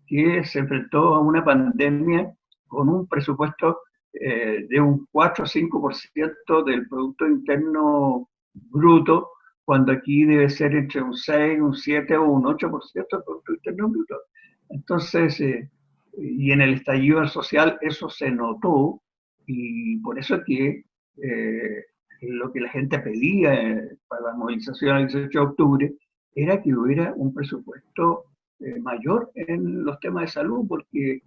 que se enfrentó a una pandemia con un presupuesto de un 4 o 5% del Producto Interno Bruto, cuando aquí debe ser entre un 6, un 7 o un 8% del Producto Interno Bruto. Entonces, y en el estallido social eso se notó, y por eso que lo que la gente pedía para la movilización el 18 de octubre era que hubiera un presupuesto mayor en los temas de salud, porque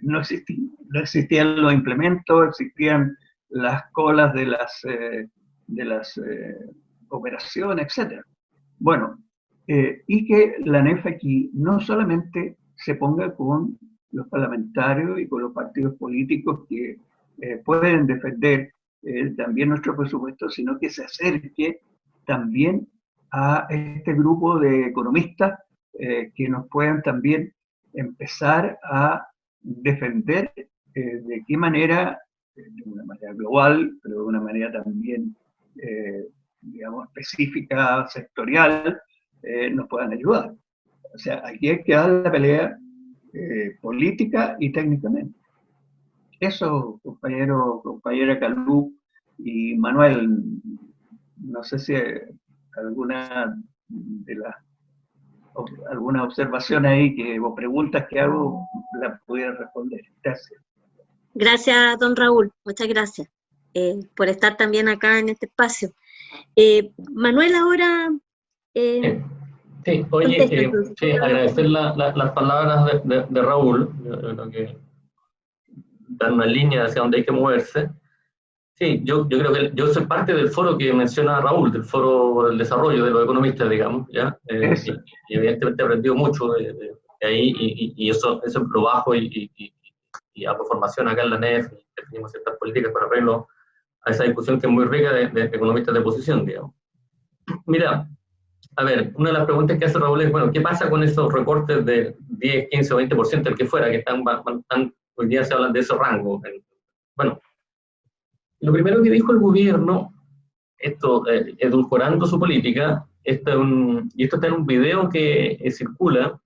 no existían los implementos, existían las colas de las operaciones, etc. Bueno, y que la ANEF aquí no solamente se ponga con los parlamentarios y con los partidos políticos que pueden defender también nuestro presupuesto, sino que se acerque también a este grupo de economistas que nos puedan también empezar a defender de qué manera, de una manera global, pero de una manera también, digamos, específica, sectorial, nos puedan ayudar. O sea, aquí hay que dar la pelea política y técnicamente. Eso, compañera Calú y Manuel, no sé si alguna observación ahí o preguntas que hago la pudiera responder. Gracias. Gracias, don Raúl. Muchas gracias por estar también acá en este espacio. Manuel, ahora... sí, oye, sí, agradecer las palabras de Raúl. Yo creo que dan una línea hacia donde hay que moverse. Sí, yo creo que yo soy parte del foro que menciona Raúl, del foro del desarrollo de los economistas, digamos, ¿ya? Y evidentemente he aprendido mucho de ahí, y eso lo bajo y hago formación acá en la NEF, y definimos ciertas políticas para arreglo a esa discusión que es muy rica de economistas de posición, digamos. Mira, a ver, una de las preguntas que hace Raúl es, bueno, ¿qué pasa con esos recortes de 10, 15 o 20%, el que fuera, que hoy día se hablan de esos rangos? Bueno, lo primero que dijo el gobierno, esto edulcorando su política, y esto está en un video que circula,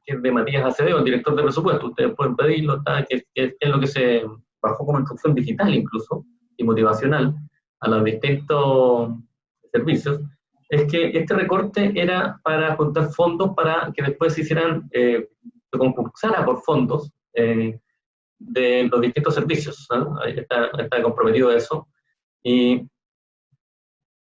que es de Matías Acevedo, el director de presupuesto. Ustedes pueden pedirlo, que es lo que se bajó como instrucción digital incluso, y motivacional, a los distintos servicios. Es que este recorte era para juntar fondos para que después se hicieran, se concursara por fondos de los distintos servicios, ¿no? Ahí está comprometido eso. Y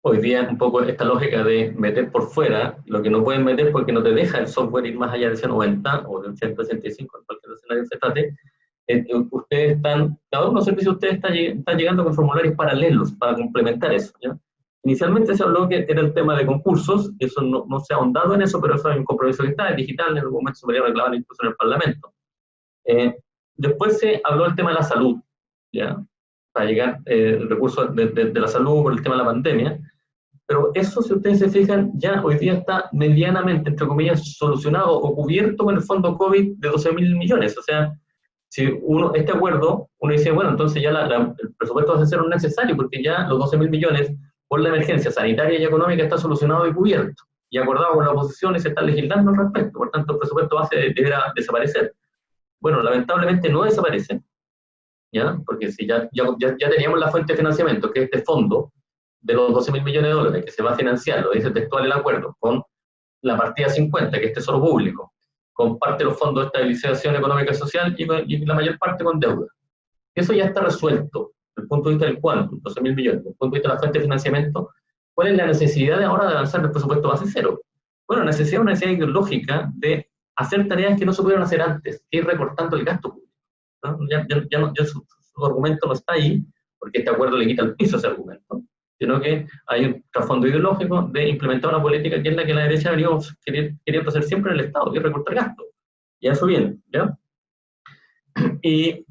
hoy día un poco esta lógica de meter por fuera lo que no pueden meter porque no te deja el software ir más allá de ese 90 o de 80, 85, en cualquier escenario se trate. Ustedes están, cada uno de los servicios de ustedes está llegando con formularios paralelos para complementar eso, ¿ya? Inicialmente se habló que era el tema de concursos, y eso no se ha ahondado en eso, pero eso hay un compromiso que está, es digital, en algún momento se podría reclamar incluso en el Parlamento. Después se habló del tema de la salud, ¿ya? Para llegar el recurso de la salud por el tema de la pandemia, pero eso, si ustedes se fijan, ya hoy día está medianamente, entre comillas, solucionado o cubierto con el fondo COVID de 12.000 millones, o sea, si este acuerdo, uno dice, bueno, entonces ya el presupuesto va a ser un necesario, porque ya los 12.000 millones por la emergencia sanitaria y económica está solucionado y cubierto, y acordado con la oposición y se está legislando al respecto, por tanto el presupuesto base deberá desaparecer. Bueno, lamentablemente no desaparece, ¿ya? Porque si ya teníamos la fuente de financiamiento, que es este fondo de los 12.000 millones de dólares, que se va a financiar, lo dice textual el acuerdo, con la partida 50, que es tesoro público, con parte de los fondos de estabilización económica y social, y la mayor parte con deuda. Eso ya está resuelto, desde el punto de vista del cuánto, 12.000 millones, desde el punto de vista de la fuente de financiamiento. ¿Cuál es la necesidad de ahora de avanzar el presupuesto base cero? Bueno, una necesidad ideológica de hacer tareas que no se pudieron hacer antes, ir recortando el gasto público, ¿no? Ya su argumento no está ahí, porque este acuerdo le quita el piso a ese argumento, sino que hay un trasfondo ideológico de implementar una política que es la que la derecha quería hacer siempre en el Estado, que es recortar gasto. Y eso viene, ¿ya? Y,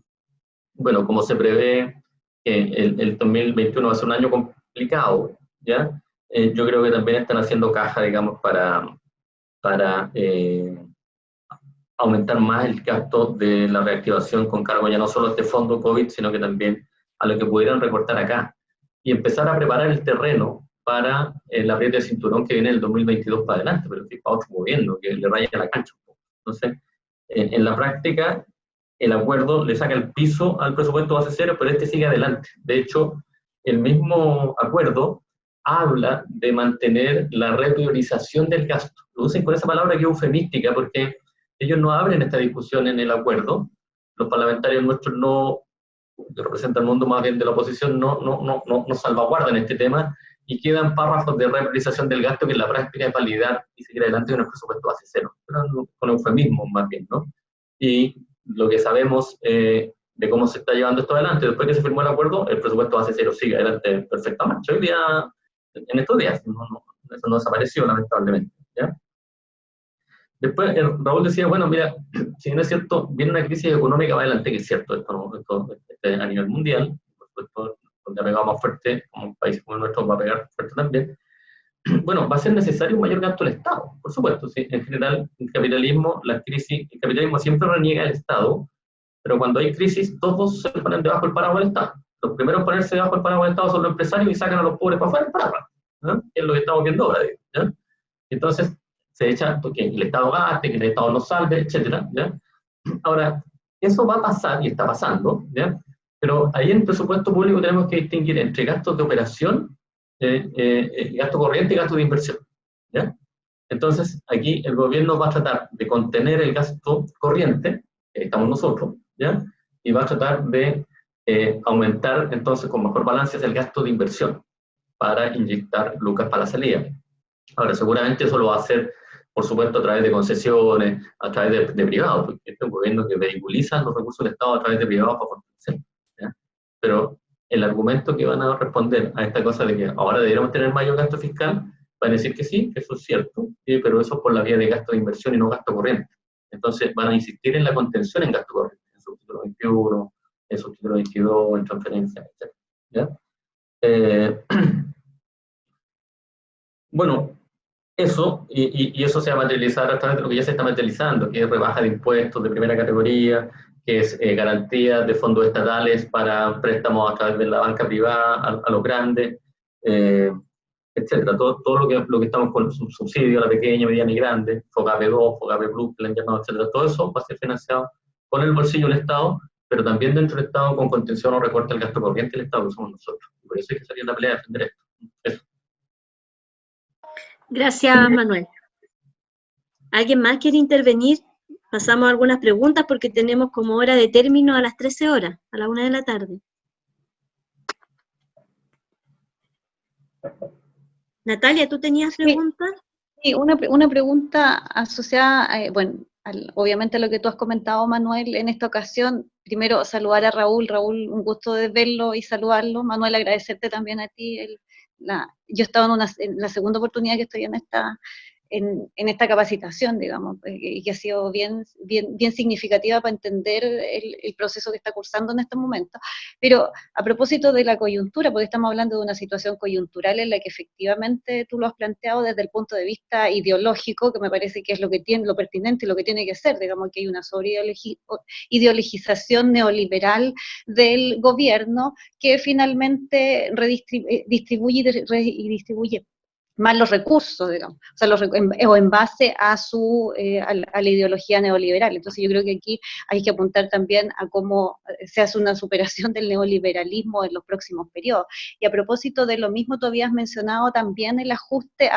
bueno, como se prevé que el 2021 va a ser un año complicado, ¿ya? yo creo que también están haciendo caja, digamos, para aumentar más el gasto de la reactivación con cargo ya no solo a este fondo COVID, sino que también a lo que pudieran recortar acá. Y empezar a preparar el terreno para el apriete de cinturón que viene el 2022 para adelante, pero es para otro gobierno que le raya la cancha. Entonces, en la práctica, el acuerdo le saca el piso al presupuesto base cero, pero este sigue adelante. De hecho, el mismo acuerdo habla de mantener la repriorización del gasto. Lo usan con esa palabra que es eufemística, porque ellos no abren esta discusión en el acuerdo. Los parlamentarios nuestros no, que representan el mundo más bien de la oposición, no salvaguardan este tema y quedan párrafos de repriorización del gasto que en la práctica es validar y seguir adelante con el presupuesto base cero, pero con eufemismo más bien, ¿no? Y lo que sabemos de cómo se está llevando esto adelante, después que se firmó el acuerdo, el presupuesto base cero sigue adelante en perfecta marcha. Hoy día, en estos días, eso no desapareció lamentablemente, ¿ya? Después Raúl decía, bueno, mira, si no es cierto, viene una crisis económica más adelante, que es cierto, esto a nivel mundial, por supuesto, donde ha pegado más fuerte, como un país como el nuestro va a pegar fuerte también. Bueno, va a ser necesario un mayor gasto del Estado, por supuesto, ¿sí? En general, el capitalismo siempre reniega al Estado, pero cuando hay crisis, todos se ponen debajo del paraguas del Estado. Los primeros en ponerse debajo del paraguas del Estado son los empresarios y sacan a los pobres para afuera del paraguas, ¿no? Que es lo que estamos viendo ahora, ¿ya? Entonces, se echa que el Estado gaste, que el Estado nos salve, etcétera, ¿ya? Ahora, eso va a pasar y está pasando, ¿ya? Pero ahí en el presupuesto público tenemos que distinguir entre gastos de operación, gasto corriente y gasto de inversión, ¿ya? Entonces, aquí el gobierno va a tratar de contener el gasto corriente, que estamos nosotros, ¿ya? Y va a tratar de aumentar, entonces, con mejor balance, el gasto de inversión para inyectar lucas para la salida. Ahora, seguramente eso lo va a hacer, por supuesto, a través de concesiones, a través de privados, porque este es un gobierno que vehiculiza los recursos del Estado a través de privados para fortalecer, ¿ya? Pero el argumento que van a responder a esta cosa de que ahora deberíamos tener mayor gasto fiscal, van a decir que sí, que eso es cierto, pero eso por la vía de gasto de inversión y no gasto corriente. Entonces van a insistir en la contención en gasto corriente, en subtítulo 21, en subtítulo 22, en transferencias, etc. ¿Ya? Bueno, eso, y eso se va a materializar a través de lo que ya se está materializando, que es rebaja de impuestos de primera categoría, que es garantía de fondos estatales para préstamos a través de la banca privada a los grandes, etcétera. Todo lo que estamos con subsidio a la pequeña, mediana y grande, FOGAPE 2, FOGAPE Plus, que le han llamado, etcétera. Todo eso va a ser financiado con el bolsillo del Estado, pero también dentro del Estado con contención o recorte del gasto corriente del Estado, que somos nosotros. Y por eso hay que salir a la pelea a defender esto. Eso. Gracias, Manuel. ¿Alguien más quiere intervenir? Pasamos a algunas preguntas porque tenemos como hora de término a las 13 horas, a la 1 de la tarde. Natalia, ¿tú tenías preguntas? Sí, una pregunta asociada, bueno, obviamente a lo que tú has comentado, Manuel, en esta ocasión. Primero, saludar a Raúl. Raúl, un gusto de verlo y saludarlo. Manuel, agradecerte también a ti. Yo he estado en la segunda oportunidad que estoy en esta capacitación, digamos, y que ha sido bien significativa para entender el proceso que está cursando en este momento. Pero a propósito de la coyuntura, porque estamos hablando de una situación coyuntural en la que efectivamente tú lo has planteado desde el punto de vista ideológico, que me parece que es lo pertinente y lo que tiene que ser, digamos, que hay una sobreideologización neoliberal del gobierno que finalmente distribuye y distribuye más los recursos, digamos, o sea, en base a la ideología neoliberal. Entonces yo creo que aquí hay que apuntar también a cómo se hace una superación del neoliberalismo en los próximos periodos. Y a propósito de lo mismo, tú habías mencionado también el ajustes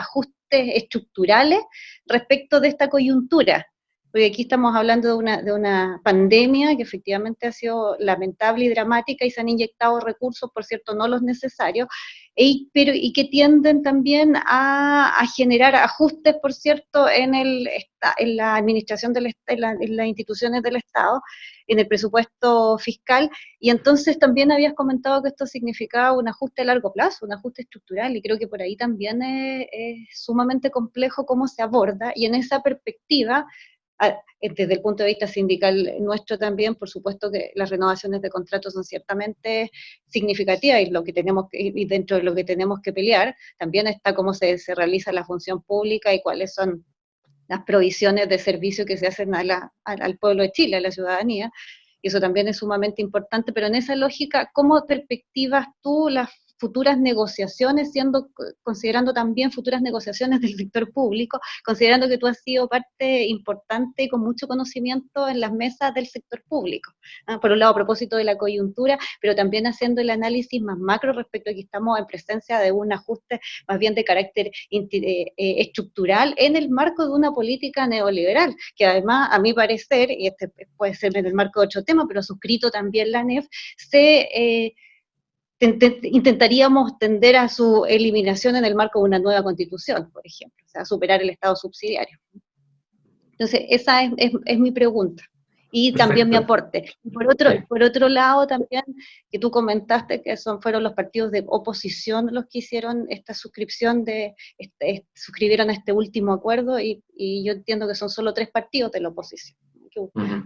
estructurales respecto de esta coyuntura, porque aquí estamos hablando de una pandemia que efectivamente ha sido lamentable y dramática y se han inyectado recursos, por cierto, no los necesarios, y que tienden también a generar ajustes, por cierto, en la administración, en las instituciones del Estado, en el presupuesto fiscal, y entonces también habías comentado que esto significaba un ajuste a largo plazo, un ajuste estructural, y creo que por ahí también es sumamente complejo cómo se aborda, y en esa perspectiva, Desde el punto de vista sindical nuestro también, por supuesto que las renovaciones de contratos son ciertamente significativas y dentro de lo que tenemos que pelear, también está cómo se realiza la función pública y cuáles son las provisiones de servicio que se hacen al pueblo de Chile, a la ciudadanía, y eso también es sumamente importante, pero en esa lógica, ¿cómo perspectivas tú las futuras negociaciones, considerando también futuras negociaciones del sector público, considerando que tú has sido parte importante y con mucho conocimiento en las mesas del sector público? Por un lado, a propósito de la coyuntura, pero también haciendo el análisis más macro respecto a que estamos en presencia de un ajuste más bien de carácter estructural en el marco de una política neoliberal, que además, a mi parecer, y este puede ser en el marco de otro tema, pero suscrito también la ANEF, intentaríamos tender a su eliminación en el marco de una nueva constitución, por ejemplo, o sea, superar el Estado subsidiario. Entonces, esa es mi pregunta, y también mi aporte. Por otro lado, también, que tú comentaste que fueron los partidos de oposición los que hicieron esta suscripción, suscribieron este último acuerdo, y yo entiendo que son solo 3 partidos de la oposición.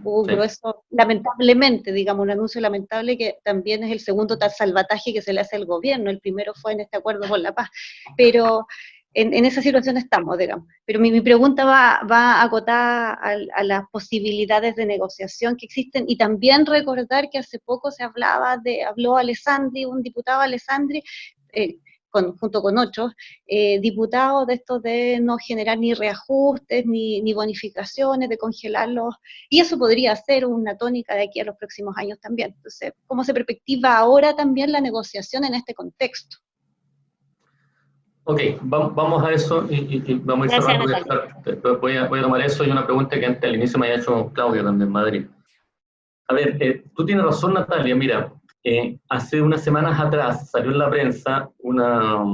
Hubo un grueso, lamentablemente, digamos, un anuncio lamentable que también es el segundo tal salvataje que se le hace al gobierno. El primero fue en este acuerdo por la paz, pero en esa situación estamos, digamos. Pero mi pregunta va acotada a las posibilidades de negociación que existen, y también recordar que hace poco habló Alessandri, un diputado Alessandri, junto con otros diputados, de esto de no generar ni reajustes, ni bonificaciones, de congelarlos, y eso podría ser una tónica de aquí a los próximos años también. Entonces, ¿cómo se perspectiva ahora también la negociación en este contexto? Ok, vamos a eso y vamos a ir cerrando. Voy a tomar eso y una pregunta que antes al inicio me había hecho Claudia también, Madrid. A ver, tú tienes razón, Natalia, mira, hace unas semanas atrás salió en la prensa una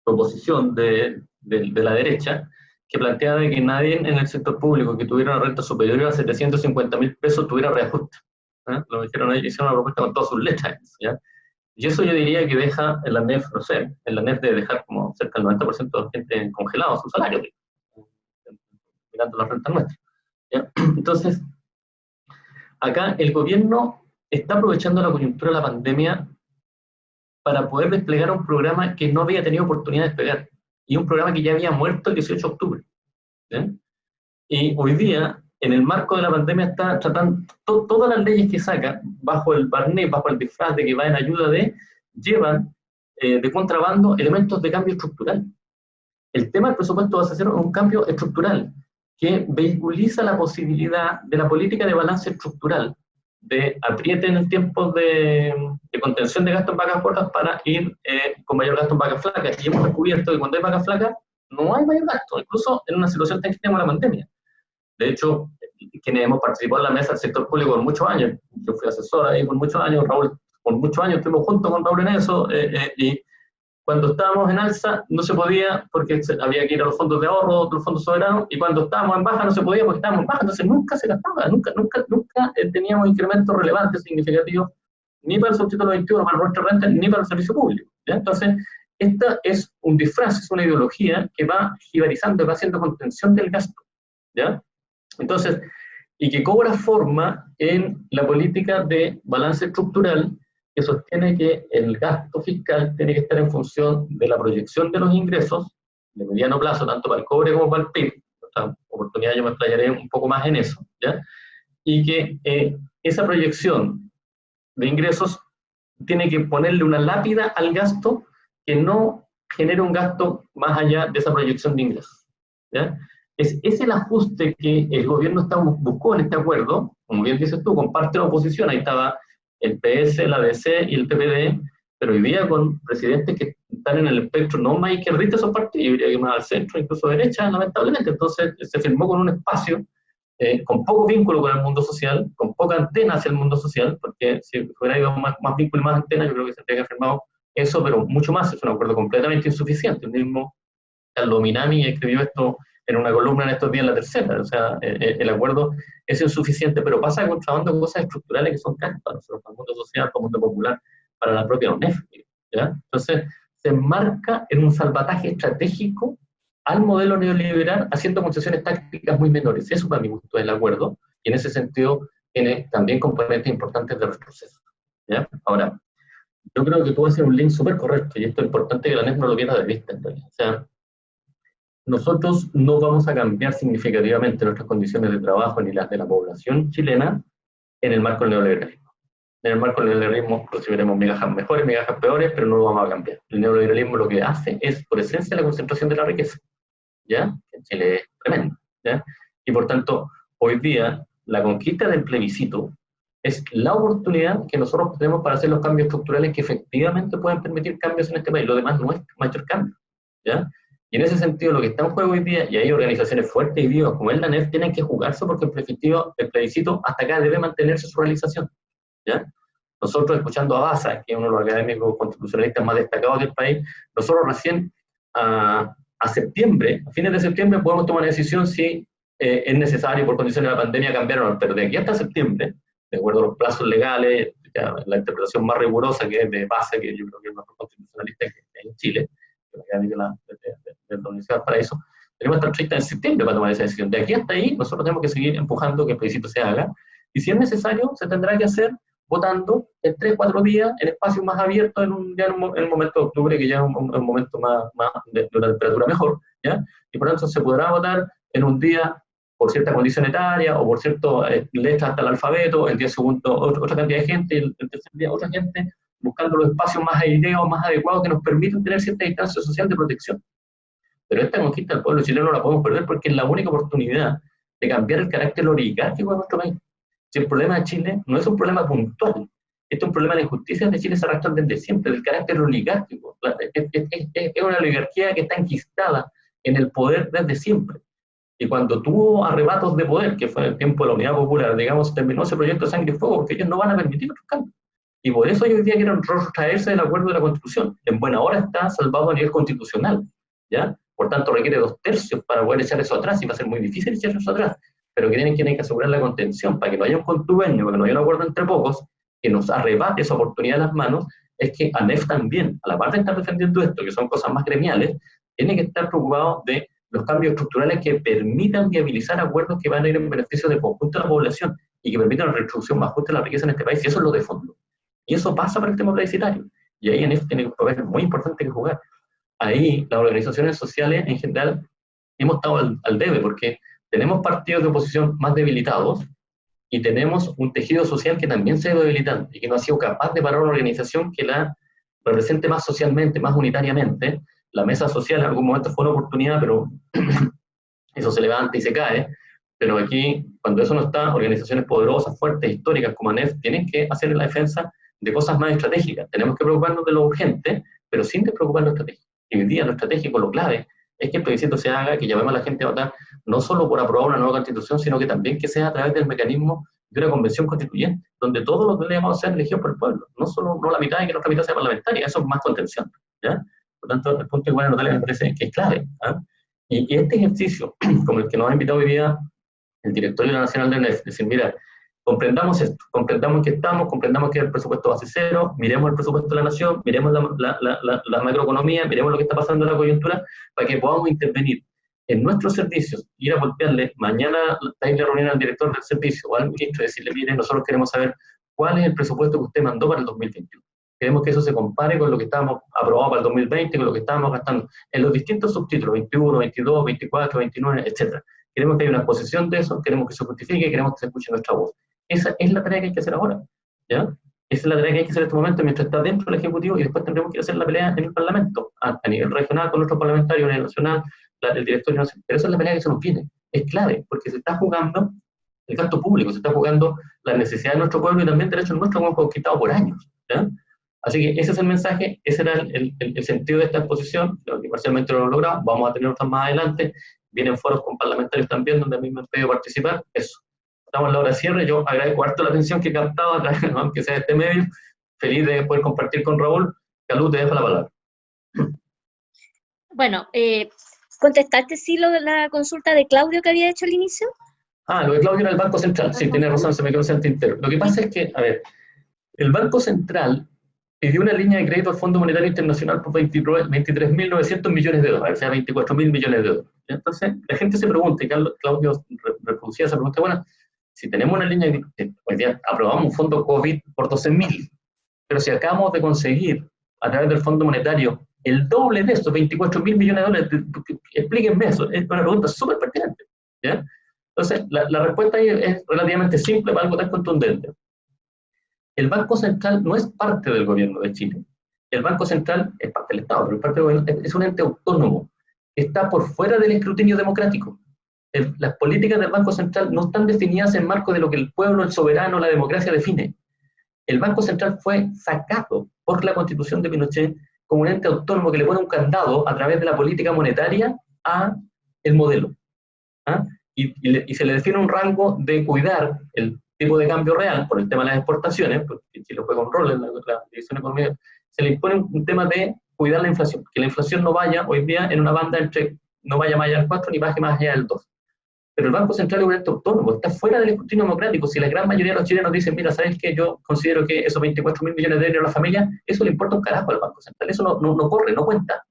proposición de la derecha que planteaba de que nadie en el sector público que tuviera una renta superior a 750.000 pesos tuviera reajuste. Lo dijeron ahí, hicieron una propuesta con todas sus letras, ¿ya? Y eso yo diría que deja en la NEF, no sé, en la NEF de dejar como cerca del 90% de la gente congelado su salario, mirando las rentas nuestras, ¿ya? Entonces, acá el gobierno está aprovechando la coyuntura de la pandemia para poder desplegar un programa que no había tenido oportunidad de desplegar, y un programa que ya había muerto el 18 de octubre. ¿Sí? Y hoy día, en el marco de la pandemia, está tratando, todas las leyes que saca, bajo el barniz, bajo el disfraz de que va en ayuda llevan de contrabando elementos de cambio estructural. El tema del presupuesto va a ser un cambio estructural, que vehiculiza la posibilidad de la política de balance estructural, de apriete en el tiempo de contención de gastos en vacas gordas para ir con mayor gasto en vacas flacas. Y hemos descubierto que cuando hay vacas flacas no hay mayor gasto, incluso en una situación tan que tenemos la pandemia. De hecho, quienes hemos participado en la mesa del sector público por muchos años, yo fui asesor ahí por muchos años, Raúl, por muchos años estuvimos juntos con Raúl en eso, y cuando estábamos en alza no se podía porque había que ir a los fondos de ahorro, otros fondos soberanos, y cuando estábamos en baja no se podía porque estábamos en baja, entonces nunca se gastaba, nunca teníamos incrementos relevantes, significativos, ni para el subtítulo 21, para nuestra renta, ni para el servicio público, ¿ya? Entonces, esta es un disfraz, es una ideología que va jibarizando, va haciendo contención del gasto, ¿ya? Entonces, y que cobra forma en la política de balance estructural, que sostiene que el gasto fiscal tiene que estar en función de la proyección de los ingresos de mediano plazo, tanto para el cobre como para el PIB. Esta oportunidad yo me explayaré un poco más en eso, ¿ya? Y que esa proyección de ingresos tiene que ponerle una lápida al gasto que no genere un gasto más allá de esa proyección de ingresos, ¿ya? Es el ajuste que el gobierno buscó en este acuerdo, como bien dices tú, comparte la oposición, ahí estaba el PS, la DC y el PPD, pero hoy día con presidentes que están en el espectro no más izquierdista esos partidos, yo diría que más al centro, incluso derecha, lamentablemente. Entonces se firmó con un espacio con poco vínculo con el mundo social, con poca antena hacia el mundo social, porque si hubiera ido más vínculo y más antena, yo creo que se tendría que haber firmado eso, pero mucho más. Es un acuerdo completamente insuficiente. El mismo Carlos Minami escribió esto en una columna en estos días en La Tercera. O sea, el acuerdo es insuficiente, pero pasa de contrabando cosas estructurales que son caras para nosotros, para el mundo social, para el mundo popular, para la propia UNEF, ¿ya? Entonces, se enmarca en un salvataje estratégico al modelo neoliberal haciendo concesiones tácticas muy menores. Eso para mi gusto es el acuerdo, y en ese sentido tiene también componentes importantes de retroceso. ¿Ya? Ahora, yo creo que tú haces un link súper correcto, y esto es importante que la NEF no lo pierda de vista en realidad. O sea, nosotros no vamos a cambiar significativamente nuestras condiciones de trabajo ni las de la población chilena en el marco del neoliberalismo. En el marco del neoliberalismo recibiremos migajas mejores, migajas peores, pero no lo vamos a cambiar. El neoliberalismo lo que hace es, por esencia, la concentración de la riqueza, ¿ya? En Chile es tremendo, ¿ya? Y por tanto, hoy día, la conquista del plebiscito es la oportunidad que nosotros tenemos para hacer los cambios estructurales que efectivamente pueden permitir cambios en este país. Lo demás no es mayor cambio, ¿ya? Y en ese sentido, lo que está en juego hoy día, y hay organizaciones fuertes y vivas como el NEF, tienen que jugarse porque el plebiscito hasta acá debe mantenerse su realización, ¿ya? Nosotros, escuchando a Baza, que es uno de los académicos constitucionalistas más destacados del país, nosotros recién a septiembre, a fines de septiembre, podemos tomar una decisión si es necesario por condiciones de la pandemia cambiar o no, pero de aquí hasta septiembre, de acuerdo a los plazos legales, la interpretación más rigurosa que es de Baza, que yo creo que es el mejor constitucionalista que hay en Chile, de la Universidad para eso, tenemos hasta el 30 de septiembre para tomar esa decisión. De aquí hasta ahí, nosotros tenemos que seguir empujando que el plebiscito se haga, y si es necesario, se tendrá que hacer votando en 3-4 días en espacios más abiertos en el momento de octubre, que ya es un momento más de una temperatura mejor, ¿ya? Y por tanto se podrá votar en un día por cierta condición etaria, o por cierto, letra hasta el alfabeto, el día segundo otra cantidad de gente, y el tercer día otra gente, buscando los espacios más aireados, más adecuados, que nos permitan tener cierta distancia social de protección. Pero esta conquista del pueblo chileno no la podemos perder porque es la única oportunidad de cambiar el carácter oligárquico de nuestro país. Si el problema de Chile no es un problema puntual, este es un problema de injusticias de Chile, se arrastran desde siempre, del carácter oligárquico. Es una oligarquía que está enquistada en el poder desde siempre. Y cuando tuvo arrebatos de poder, que fue en el tiempo de la Unidad Popular, digamos, terminó ese proyecto de sangre y fuego, porque ellos no van a permitir otros cambios. Y por eso hoy día quieren retrotraerse del acuerdo de la Constitución. En buena hora está salvado a nivel constitucional, ¿ya? Por tanto, requiere 2/3 para poder echar eso atrás, y va a ser muy difícil echar eso atrás. Pero tienen que asegurar la contención, para que no haya un contubernio, para que no haya un acuerdo entre pocos, que nos arrebate esa oportunidad de las manos. Es que ANEF también, a la parte de estar defendiendo esto, que son cosas más gremiales, tiene que estar preocupado de los cambios estructurales que permitan viabilizar acuerdos que van a ir en beneficio del conjunto de la población y que permitan una redistribución más justa de la riqueza en este país, y eso es lo de fondo. Y eso pasa por el tema plebiscitario. Y ahí ANEF tiene un papel muy importante que jugar. Ahí las organizaciones sociales en general hemos estado al debe, porque tenemos partidos de oposición más debilitados y tenemos un tejido social que también se ha ido debilitando y que no ha sido capaz de parar una organización que la represente más socialmente, más unitariamente. La mesa social en algún momento fue una oportunidad, pero eso se levanta y se cae. Pero aquí, cuando eso no está, organizaciones poderosas, fuertes, históricas como ANEF tienen que hacer la defensa de cosas más estratégicas. Tenemos que preocuparnos de lo urgente, pero sin despreocuparnos de lo estratégico. Y hoy día lo estratégico, lo clave, es que el plebiscito se haga, que llamemos a la gente a votar, no solo por aprobar una nueva constitución, sino que también que sea a través del mecanismo de una convención constituyente, donde todos los delegados sean elegidos por el pueblo, no la mitad y que la otra mitad sea parlamentaria. Eso es más contención, ¿ya? Por tanto, el punto igual notable me parece que es clave, ¿ah? Y este ejercicio, como el que nos ha invitado hoy día el directorio nacional de NEF, es decir, mira, comprendamos esto, comprendamos que estamos, comprendamos que el presupuesto va a ser cero, miremos el presupuesto de la nación, miremos la macroeconomía, miremos lo que está pasando en la coyuntura, para que podamos intervenir en nuestros servicios, ir a golpearle, mañana estáis reunión al director del servicio o al ministro y decirle, mire, nosotros queremos saber cuál es el presupuesto que usted mandó para el 2021. Queremos que eso se compare con lo que estábamos aprobado para el 2020, con lo que estábamos gastando en los distintos subtítulos, 21, 22, 24, 29, etc. Queremos que haya una exposición de eso, queremos que se justifique, queremos que se escuche nuestra voz. Esa es la tarea que hay que hacer ahora, ¿ya? Esa es la tarea que hay que hacer en este momento mientras está dentro del Ejecutivo, y después tendremos que hacer la pelea en el Parlamento, a nivel regional con nuestros parlamentarios, a nivel nacional, el directorio nacional. Pero esa es la pelea que se nos viene. Es clave, porque se está jugando el gasto público, se está jugando la necesidad de nuestro pueblo y también derechos nuestros que hemos conquistado por años, ¿ya? Así que ese es el mensaje, ese era el sentido de esta exposición, creo que parcialmente lo hemos logrado, vamos a tener otras más adelante, vienen foros con parlamentarios también, donde a mí me han pedido participar, eso. Estamos en la hora de cierre, yo agradezco harto la atención que he captado a través, ¿no?, aunque sea de este medio, feliz de poder compartir con Raúl. Calú, te dejo la palabra. Bueno, ¿contestaste sí lo de la consulta de Claudio que había hecho al inicio? Lo de Claudio era el Banco Central, sí, tiene razón, se me quedó en el tintero. Lo que pasa es que, a ver, el Banco Central pidió una línea de crédito al Fondo Monetario Internacional por 23.900 millones de dólares, o sea, 24.000 millones de dólares. Entonces, la gente se pregunta, y Claudio reproducía esa pregunta, bueno, si tenemos una línea de crédito, hoy día aprobamos un fondo COVID por 12.000, pero si acabamos de conseguir, a través del Fondo Monetario, el doble de eso, 24.000 millones de dólares, explíquenme eso, es una pregunta súper pertinente, ¿ya? Entonces, la respuesta ahí es relativamente simple para algo tan contundente. El Banco Central no es parte del gobierno de Chile. El Banco Central es parte del Estado, pero es parte del gobierno, es un ente autónomo, está por fuera del escrutinio democrático. Las políticas del Banco Central no están definidas en marco de lo que el pueblo, el soberano, la democracia define. El Banco Central fue sacado por la Constitución de Pinochet como un ente autónomo que le pone un candado a través de la política monetaria a el modelo. ¿Ah? Y se le define un rango de cuidar el tipo de cambio real por el tema de las exportaciones, porque Chile juega un rol en la división económica, se le impone un tema de cuidar la inflación, que la inflación no vaya hoy día en una banda entre, no vaya más allá del 4 ni baje más allá del 2. Pero el Banco Central es un ente autónomo, está fuera del escrutinio democrático. Si la gran mayoría de los chilenos dicen, mira, ¿sabes qué? Yo considero que esos 24.000 millones de euros a la familia, eso le importa un carajo al Banco Central, eso no corre, no cuenta.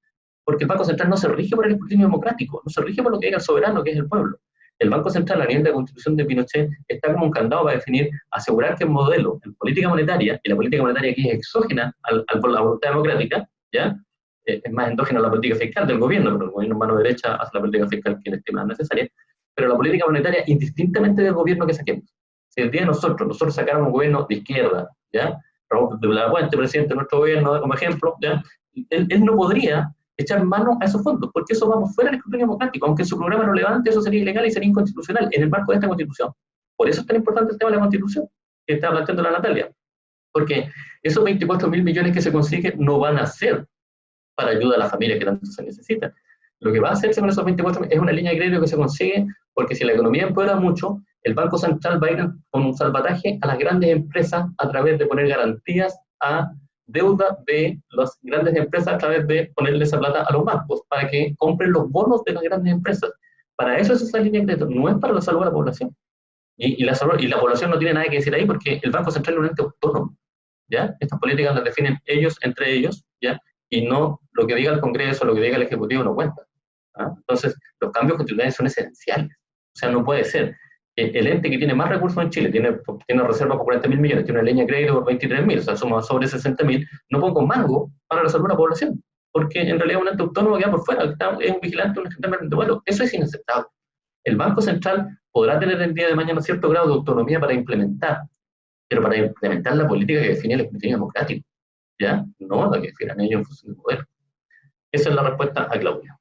Porque el Banco Central no se rige por el escrutinio democrático, no se rige por lo que diga el soberano, que es el pueblo. El Banco Central, a nivel de la Constitución de Pinochet, está como un candado para definir, asegurar que el modelo en política monetaria, y la política monetaria aquí es exógena a la voluntad democrática, ¿ya? Es más endógena a la política fiscal del gobierno, pero el gobierno en mano derecha hace la política fiscal que le estima necesaria, pero la política monetaria, indistintamente del gobierno que saquemos. Si el día de nosotros sacáramos un gobierno de izquierda, ¿ya? Raúl de la Puente, presidente de nuestro gobierno, como ejemplo, ¿ya? Él no podría echar mano a esos fondos, porque eso vamos fuera del escrutinio democrático, aunque su programa lo levante, eso sería ilegal y sería inconstitucional en el marco de esta Constitución. Por eso es tan importante el tema de la Constitución, que está planteando la Natalia, porque esos 24.000 millones que se consiguen no van a ser para ayuda a las familias que tanto se necesitan. Lo que va a hacerse con esos 24 es una línea de crédito que se consigue, porque si la economía empeora mucho, el Banco Central va a ir con un salvataje a las grandes empresas a través de poner garantías a deuda de las grandes empresas a través de ponerle esa plata a los bancos para que compren los bonos de las grandes empresas. Para eso es esa línea de crédito, no es para la salud de la población. Y la población no tiene nada que decir ahí porque el Banco Central es un ente autónomo, ¿ya? Estas políticas las definen ellos, entre ellos, ¿ya? Y no lo que diga el Congreso, lo que diga el Ejecutivo no cuenta. ¿Ah? Entonces, los cambios constitucionales son esenciales. O sea, no puede ser. El ente que tiene más recursos en Chile, tiene reserva por 40.000 millones, tiene una línea de crédito por 23.000, o sea, suma sobre 60.000, no pongo mango para resolver la población, porque en realidad un ente autónomo queda por fuera, es un vigilante, un agente de vuelo. Eso es inaceptable. El Banco Central podrá tener el día de mañana cierto grado de autonomía para implementar, pero para implementar la política que define el escrutinio democrático, ¿ya? No la que definan ellos en función del modelo. Esa es la respuesta a Claudia.